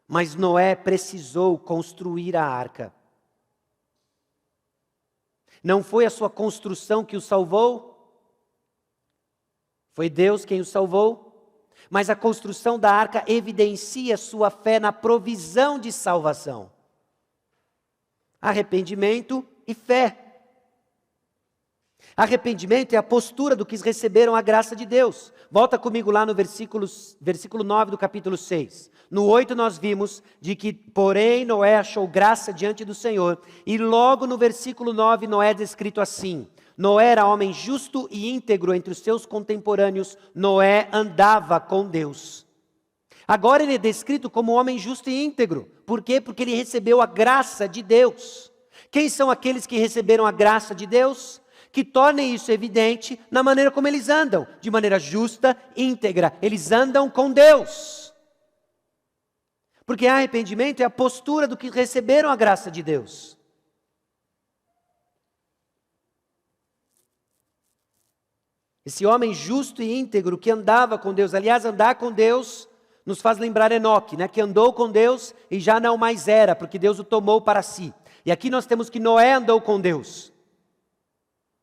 Mas Noé precisou construir a arca. Não foi a sua construção que o salvou, foi Deus quem o salvou, mas a construção da arca evidencia sua fé na provisão de salvação. Arrependimento e fé. Arrependimento é a postura do que receberam a graça de Deus. Volta comigo lá no versículo 9 do capítulo 6. No 8 nós vimos de que, porém, Noé achou graça diante do Senhor. E logo no versículo 9, Noé é descrito assim: Noé era homem justo e íntegro entre os seus contemporâneos. Noé andava com Deus. Agora ele é descrito como um homem justo e íntegro. Por quê? Porque ele recebeu a graça de Deus. Quem são aqueles que receberam a graça de Deus? Que tornem isso evidente na maneira como eles andam, de maneira justa, íntegra. Eles andam com Deus. Porque arrependimento é a postura do que receberam a graça de Deus. Esse homem justo e íntegro que andava com Deus, aliás, andar com Deus nos faz lembrar Enoque, né? Que andou com Deus e já não mais era, porque Deus o tomou para si. E aqui nós temos que Noé andou com Deus.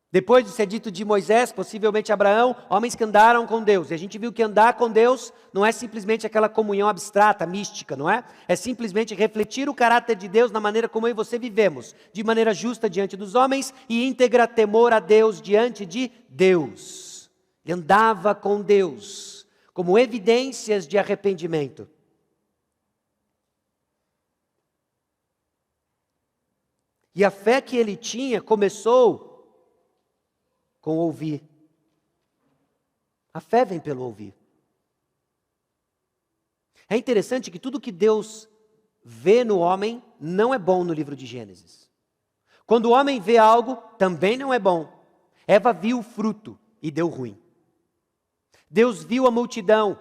Depois de ser dito de Moisés, possivelmente Abraão, homens que andaram com Deus. E a gente viu que andar com Deus não é simplesmente aquela comunhão abstrata, mística, não é? É simplesmente refletir o caráter de Deus na maneira como eu e você vivemos. De maneira justa diante dos homens e íntegra temor a Deus diante de Deus. Ele andava com Deus. como evidências de arrependimento. E a fé que ele tinha começou com ouvir. A fé vem pelo ouvir. É interessante que tudo que Deus vê no homem não é bom no livro de Gênesis. Quando o homem vê algo, também não é bom. Eva viu o fruto e deu ruim. Deus viu a multidão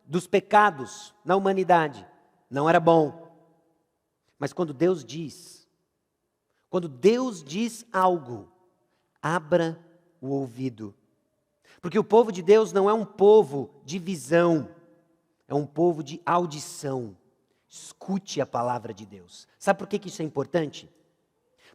dos pecados na humanidade. Não era bom. Mas quando Deus diz algo, abra o ouvido. Porque o povo de Deus não é um povo de visão, é um povo de audição. Escute a palavra de Deus. Sabe por que isso é importante?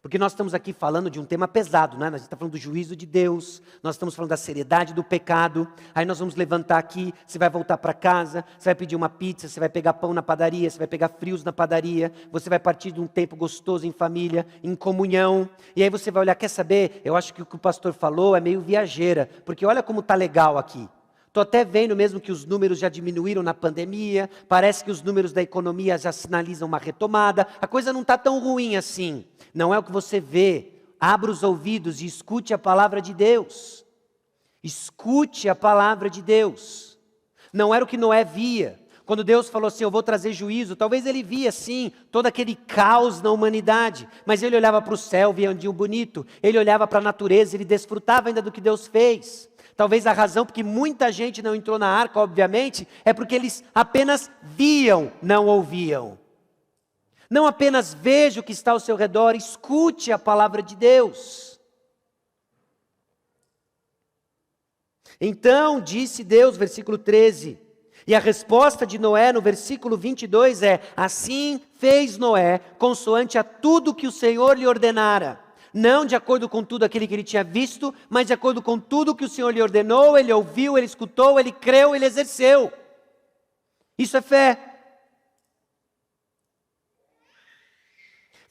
Porque nós estamos aqui falando de um tema pesado, né? Nós estamos falando do juízo de Deus, nós estamos falando da seriedade do pecado. Aí nós vamos levantar aqui, você vai voltar para casa, você vai pedir uma pizza, você vai pegar pão na padaria, você vai pegar frios na padaria, você vai partir de um tempo gostoso em família, em comunhão. E aí você vai olhar, quer saber? Eu acho que o que o pastor falou é meio viajeira, porque olha como está legal aqui. Estou até vendo mesmo que os números já diminuíram na pandemia, parece que os números da economia já sinalizam uma retomada, a coisa não está tão ruim assim. Não é o que você vê. Abra os ouvidos e escute a palavra de Deus. Escute a palavra de Deus. Não era o que Noé via. Quando Deus falou assim, eu vou trazer juízo, talvez ele via sim, todo aquele caos na humanidade, mas ele olhava para o céu, via um dia bonito, ele olhava para a natureza, ele desfrutava ainda do que Deus fez. Talvez a razão porque muita gente não entrou na arca, obviamente, é porque eles apenas viam, não ouviam. Não apenas veja o que está ao seu redor, escute a palavra de Deus. Então disse Deus, versículo 13, e a resposta de Noé no versículo 22 é: assim fez Noé, consoante a tudo que o Senhor lhe ordenara. Não de acordo com tudo aquilo que ele tinha visto, mas de acordo com tudo que o Senhor lhe ordenou, ele ouviu, ele escutou, ele creu, ele exerceu. Isso é fé.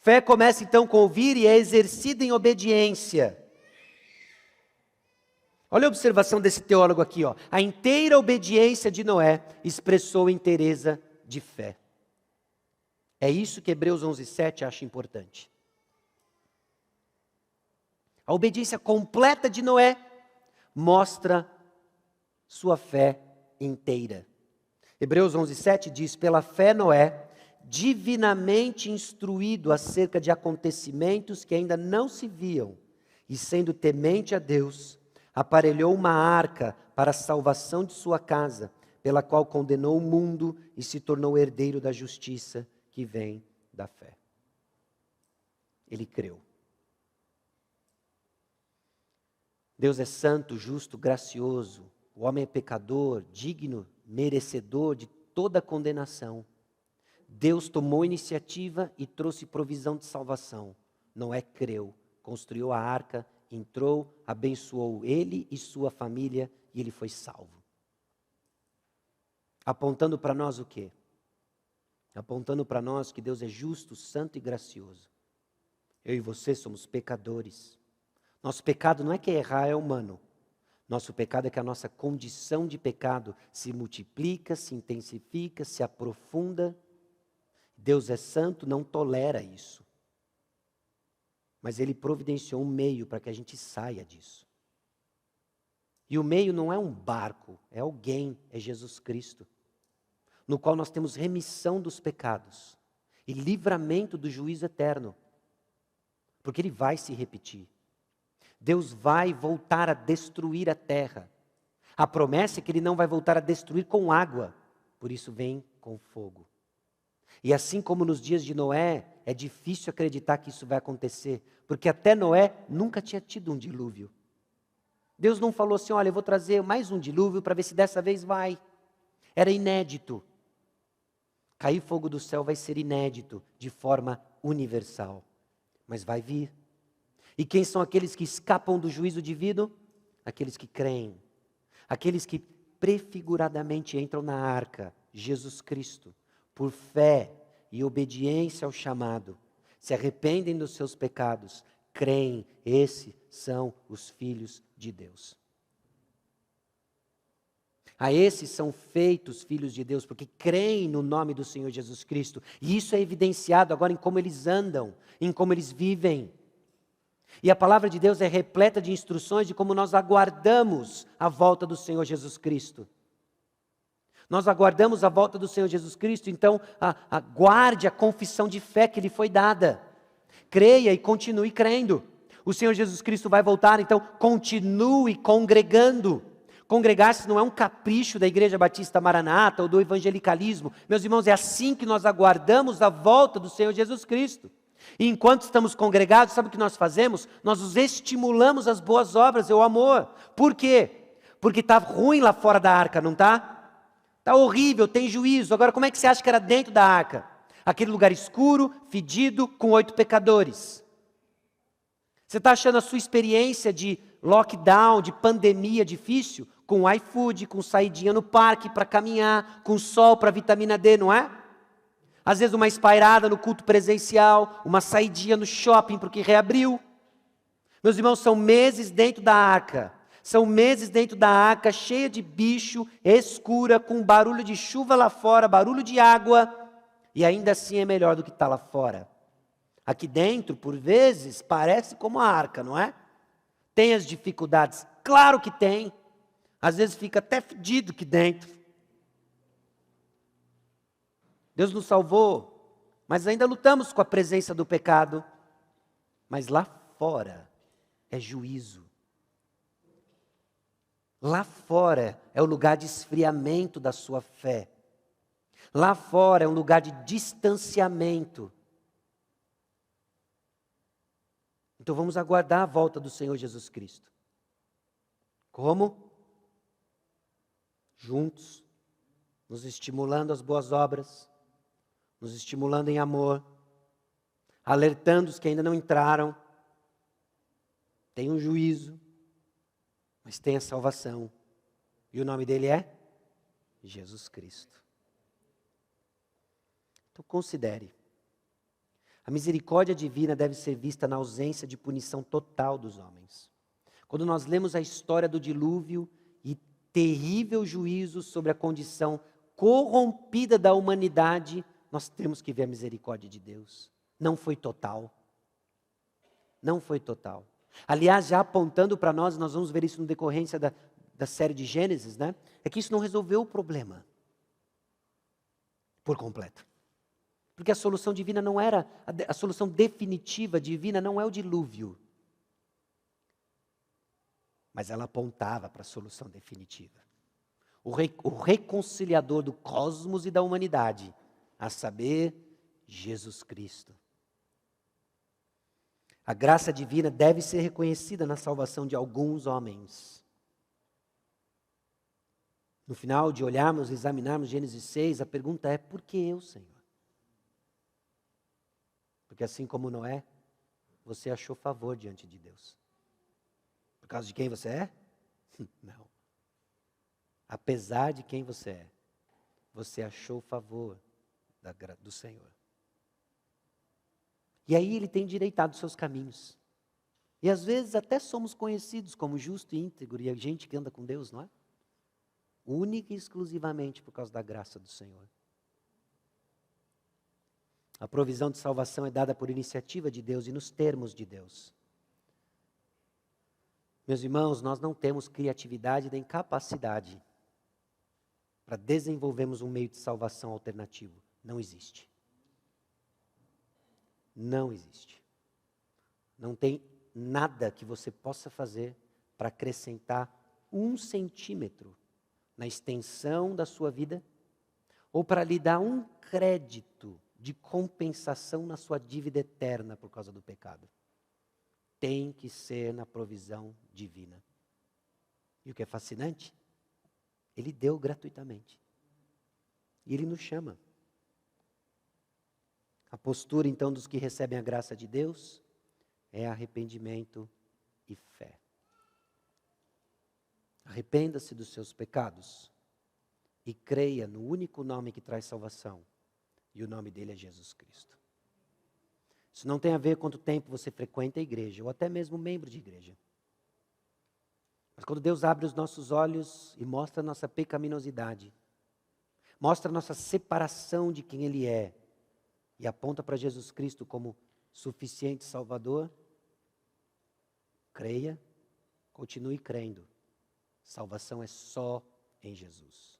Fé começa então com ouvir e é exercida em obediência. Olha a observação desse teólogo aqui, ó. A inteira obediência de Noé expressou inteireza de fé. É isso que Hebreus 11:7 acha importante. A obediência completa de Noé mostra sua fé inteira. Hebreus 11:7 diz: pela fé Noé, divinamente instruído acerca de acontecimentos que ainda não se viam, e sendo temente a Deus, aparelhou uma arca para a salvação de sua casa, pela qual condenou o mundo e se tornou herdeiro da justiça que vem da fé. Ele creu. Deus é santo, justo, gracioso. O homem é pecador, digno, merecedor de toda condenação. Deus tomou iniciativa e trouxe provisão de salvação. Noé creu, construiu a arca, entrou, abençoou ele e sua família e ele foi salvo. Apontando para nós o quê? Apontando para nós que Deus é justo, santo e gracioso. Eu e você somos pecadores. Nosso pecado não é que errar é humano. Nosso pecado é que a nossa condição de pecado se multiplica, se intensifica, se aprofunda. Deus é santo, não tolera isso. Mas Ele providenciou um meio para que a gente saia disso. E o meio não é um barco, é alguém, é Jesus Cristo, no qual nós temos remissão dos pecados e livramento do juízo eterno. Porque ele vai se repetir. Deus vai voltar a destruir a terra. A promessa é que ele não vai voltar a destruir com água, por isso vem com fogo. E assim como nos dias de Noé, é difícil acreditar que isso vai acontecer, porque até Noé nunca tinha tido um dilúvio. Deus não falou assim, olha, eu vou trazer mais um dilúvio para ver se dessa vez vai. Era inédito. Cair fogo do céu vai ser inédito, de forma universal. Mas vai vir. E quem são aqueles que escapam do juízo divino? Aqueles que creem. Aqueles que prefiguradamente entram na arca, Jesus Cristo, por fé e obediência ao chamado, se arrependem dos seus pecados, creem, esses são os filhos de Deus. A esses são feitos filhos de Deus, porque creem no nome do Senhor Jesus Cristo. E isso é evidenciado agora em como eles andam, em como eles vivem. E a palavra de Deus é repleta de instruções de como nós aguardamos a volta do Senhor Jesus Cristo. Nós aguardamos a volta do Senhor Jesus Cristo, então aguarde a confissão de fé que lhe foi dada. Creia e continue crendo. O Senhor Jesus Cristo vai voltar, então continue congregando. Congregar-se não é um capricho da Igreja Batista Maranata ou do evangelicalismo. Meus irmãos, é assim que nós aguardamos a volta do Senhor Jesus Cristo. E enquanto estamos congregados, sabe o que nós fazemos? Nós os estimulamos às boas obras e ao amor. Por quê? Porque está ruim lá fora da arca, não está? Está horrível, tem juízo. Agora, como é que você acha que era dentro da arca? Aquele lugar escuro, fedido, com 8 pecadores. Você está achando a sua experiência de lockdown, de pandemia difícil? Com iFood, com saidinha no parque para caminhar, com sol para vitamina D, não é? Às vezes uma espairada no culto presencial, uma saidinha no shopping porque reabriu. Meus irmãos, são meses dentro da arca. São meses dentro da arca, cheia de bicho, escura, com barulho de chuva lá fora, barulho de água. E ainda assim é melhor do que está lá fora. Aqui dentro, por vezes, parece como a arca, não é? Tem as dificuldades? Claro que tem. Às vezes fica até fedido aqui dentro. Deus nos salvou, mas ainda lutamos com a presença do pecado. Mas lá fora é juízo. Lá fora é o lugar de esfriamento da sua fé. Lá fora é um lugar de distanciamento. Então vamos aguardar a volta do Senhor Jesus Cristo. Como? Juntos, nos estimulando às boas obras, nos estimulando em amor, alertando os que ainda não entraram. Tem um juízo, mas tem a salvação. E o nome dele é Jesus Cristo. Então considere. A misericórdia divina deve ser vista na ausência de punição total dos homens. Quando nós lemos a história do dilúvio e terrível juízo sobre a condição corrompida da humanidade, nós temos que ver a misericórdia de Deus. Não foi total. Não foi total. Aliás, já apontando para nós vamos ver isso no decorrência da série de Gênesis, né? É que isso não resolveu o problema por completo. Porque a solução divina não era, a solução definitiva divina não é o dilúvio. Mas ela apontava para a solução definitiva. O reconciliador do cosmos e da humanidade, a saber, Jesus Cristo. A graça divina deve ser reconhecida na salvação de alguns homens. No final de olharmos e examinarmos Gênesis 6, a pergunta é: por que eu, Senhor? Porque assim como Noé, você achou favor diante de Deus. Por causa de quem você é? Não. Apesar de quem você é, você achou favor do Senhor. E aí ele tem endireitado os seus caminhos. E às vezes até somos conhecidos como justo e íntegro, e a gente que anda com Deus, não é? Única e exclusivamente por causa da graça do Senhor. A provisão de salvação é dada por iniciativa de Deus e nos termos de Deus. Meus irmãos, nós não temos criatividade nem capacidade para desenvolvermos um meio de salvação alternativo. Não existe. Não existe. Não tem nada que você possa fazer para acrescentar 1 centímetro na extensão da sua vida ou para lhe dar um crédito de compensação na sua dívida eterna por causa do pecado. Tem que ser na provisão divina. E o que é fascinante? Ele deu gratuitamente. E Ele nos chama. A postura, então, dos que recebem a graça de Deus é arrependimento e fé. Arrependa-se dos seus pecados e creia no único nome que traz salvação. E o nome dele é Jesus Cristo. Isso não tem a ver quanto tempo você frequenta a igreja, ou até mesmo membro de igreja. Mas quando Deus abre os nossos olhos e mostra a nossa pecaminosidade, mostra a nossa separação de quem Ele é, e aponta para Jesus Cristo como suficiente Salvador, creia, continue crendo. Salvação é só em Jesus.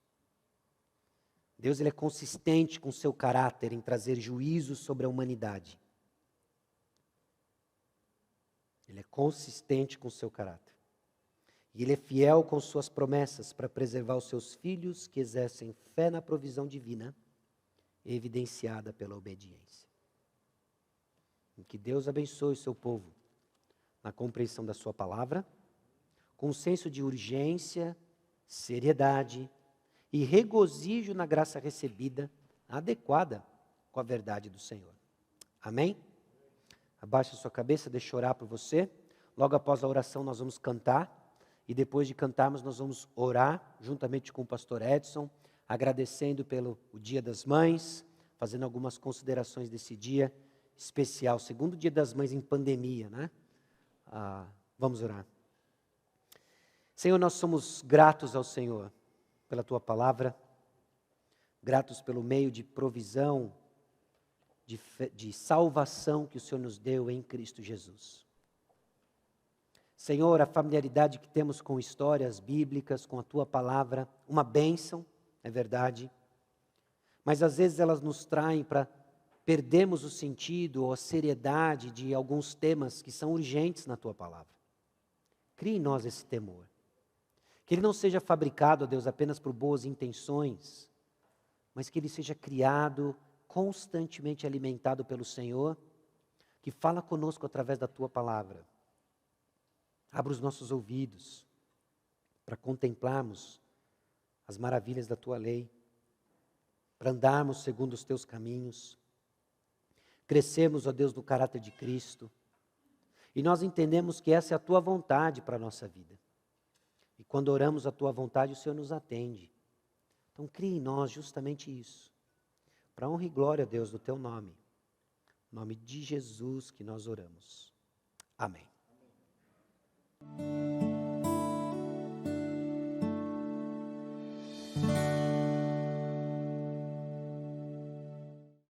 Deus ele é consistente com seu caráter em trazer juízo sobre a humanidade. Ele é consistente com seu caráter. E Ele é fiel com suas promessas para preservar os seus filhos que exercem fé na provisão divina, evidenciada pela obediência. Que Deus abençoe o seu povo na compreensão da sua palavra, com um senso de urgência, seriedade e regozijo na graça recebida, adequada com a verdade do Senhor. Amém? Abaixe a sua cabeça, deixa eu orar por você. Logo após a oração nós vamos cantar. E depois de cantarmos nós vamos orar, juntamente com o pastor Edson, agradecendo pelo o Dia das Mães, fazendo algumas considerações desse dia especial, segundo Dia das Mães em pandemia, né? Vamos orar. Senhor, nós somos gratos ao Senhor pela Tua palavra, gratos pelo meio de provisão, de salvação que o Senhor nos deu em Cristo Jesus. Senhor, a familiaridade que temos com histórias bíblicas, com a Tua palavra, uma bênção, é verdade, mas às vezes elas nos traem para perdermos o sentido ou a seriedade de alguns temas que são urgentes na Tua palavra. Crie em nós esse temor. Que ele não seja fabricado, ó Deus, apenas por boas intenções, mas que ele seja criado, constantemente alimentado pelo Senhor, que fala conosco através da Tua palavra. Abra os nossos ouvidos para contemplarmos as maravilhas da Tua lei, para andarmos segundo os Teus caminhos, crescermos, ó Deus, no caráter de Cristo, e nós entendemos que essa é a Tua vontade para a nossa vida. E quando oramos a Tua vontade, o Senhor nos atende. Então crie em nós justamente isso, para honra e glória, Deus, do Teu nome. Em nome de Jesus que nós oramos. Amém.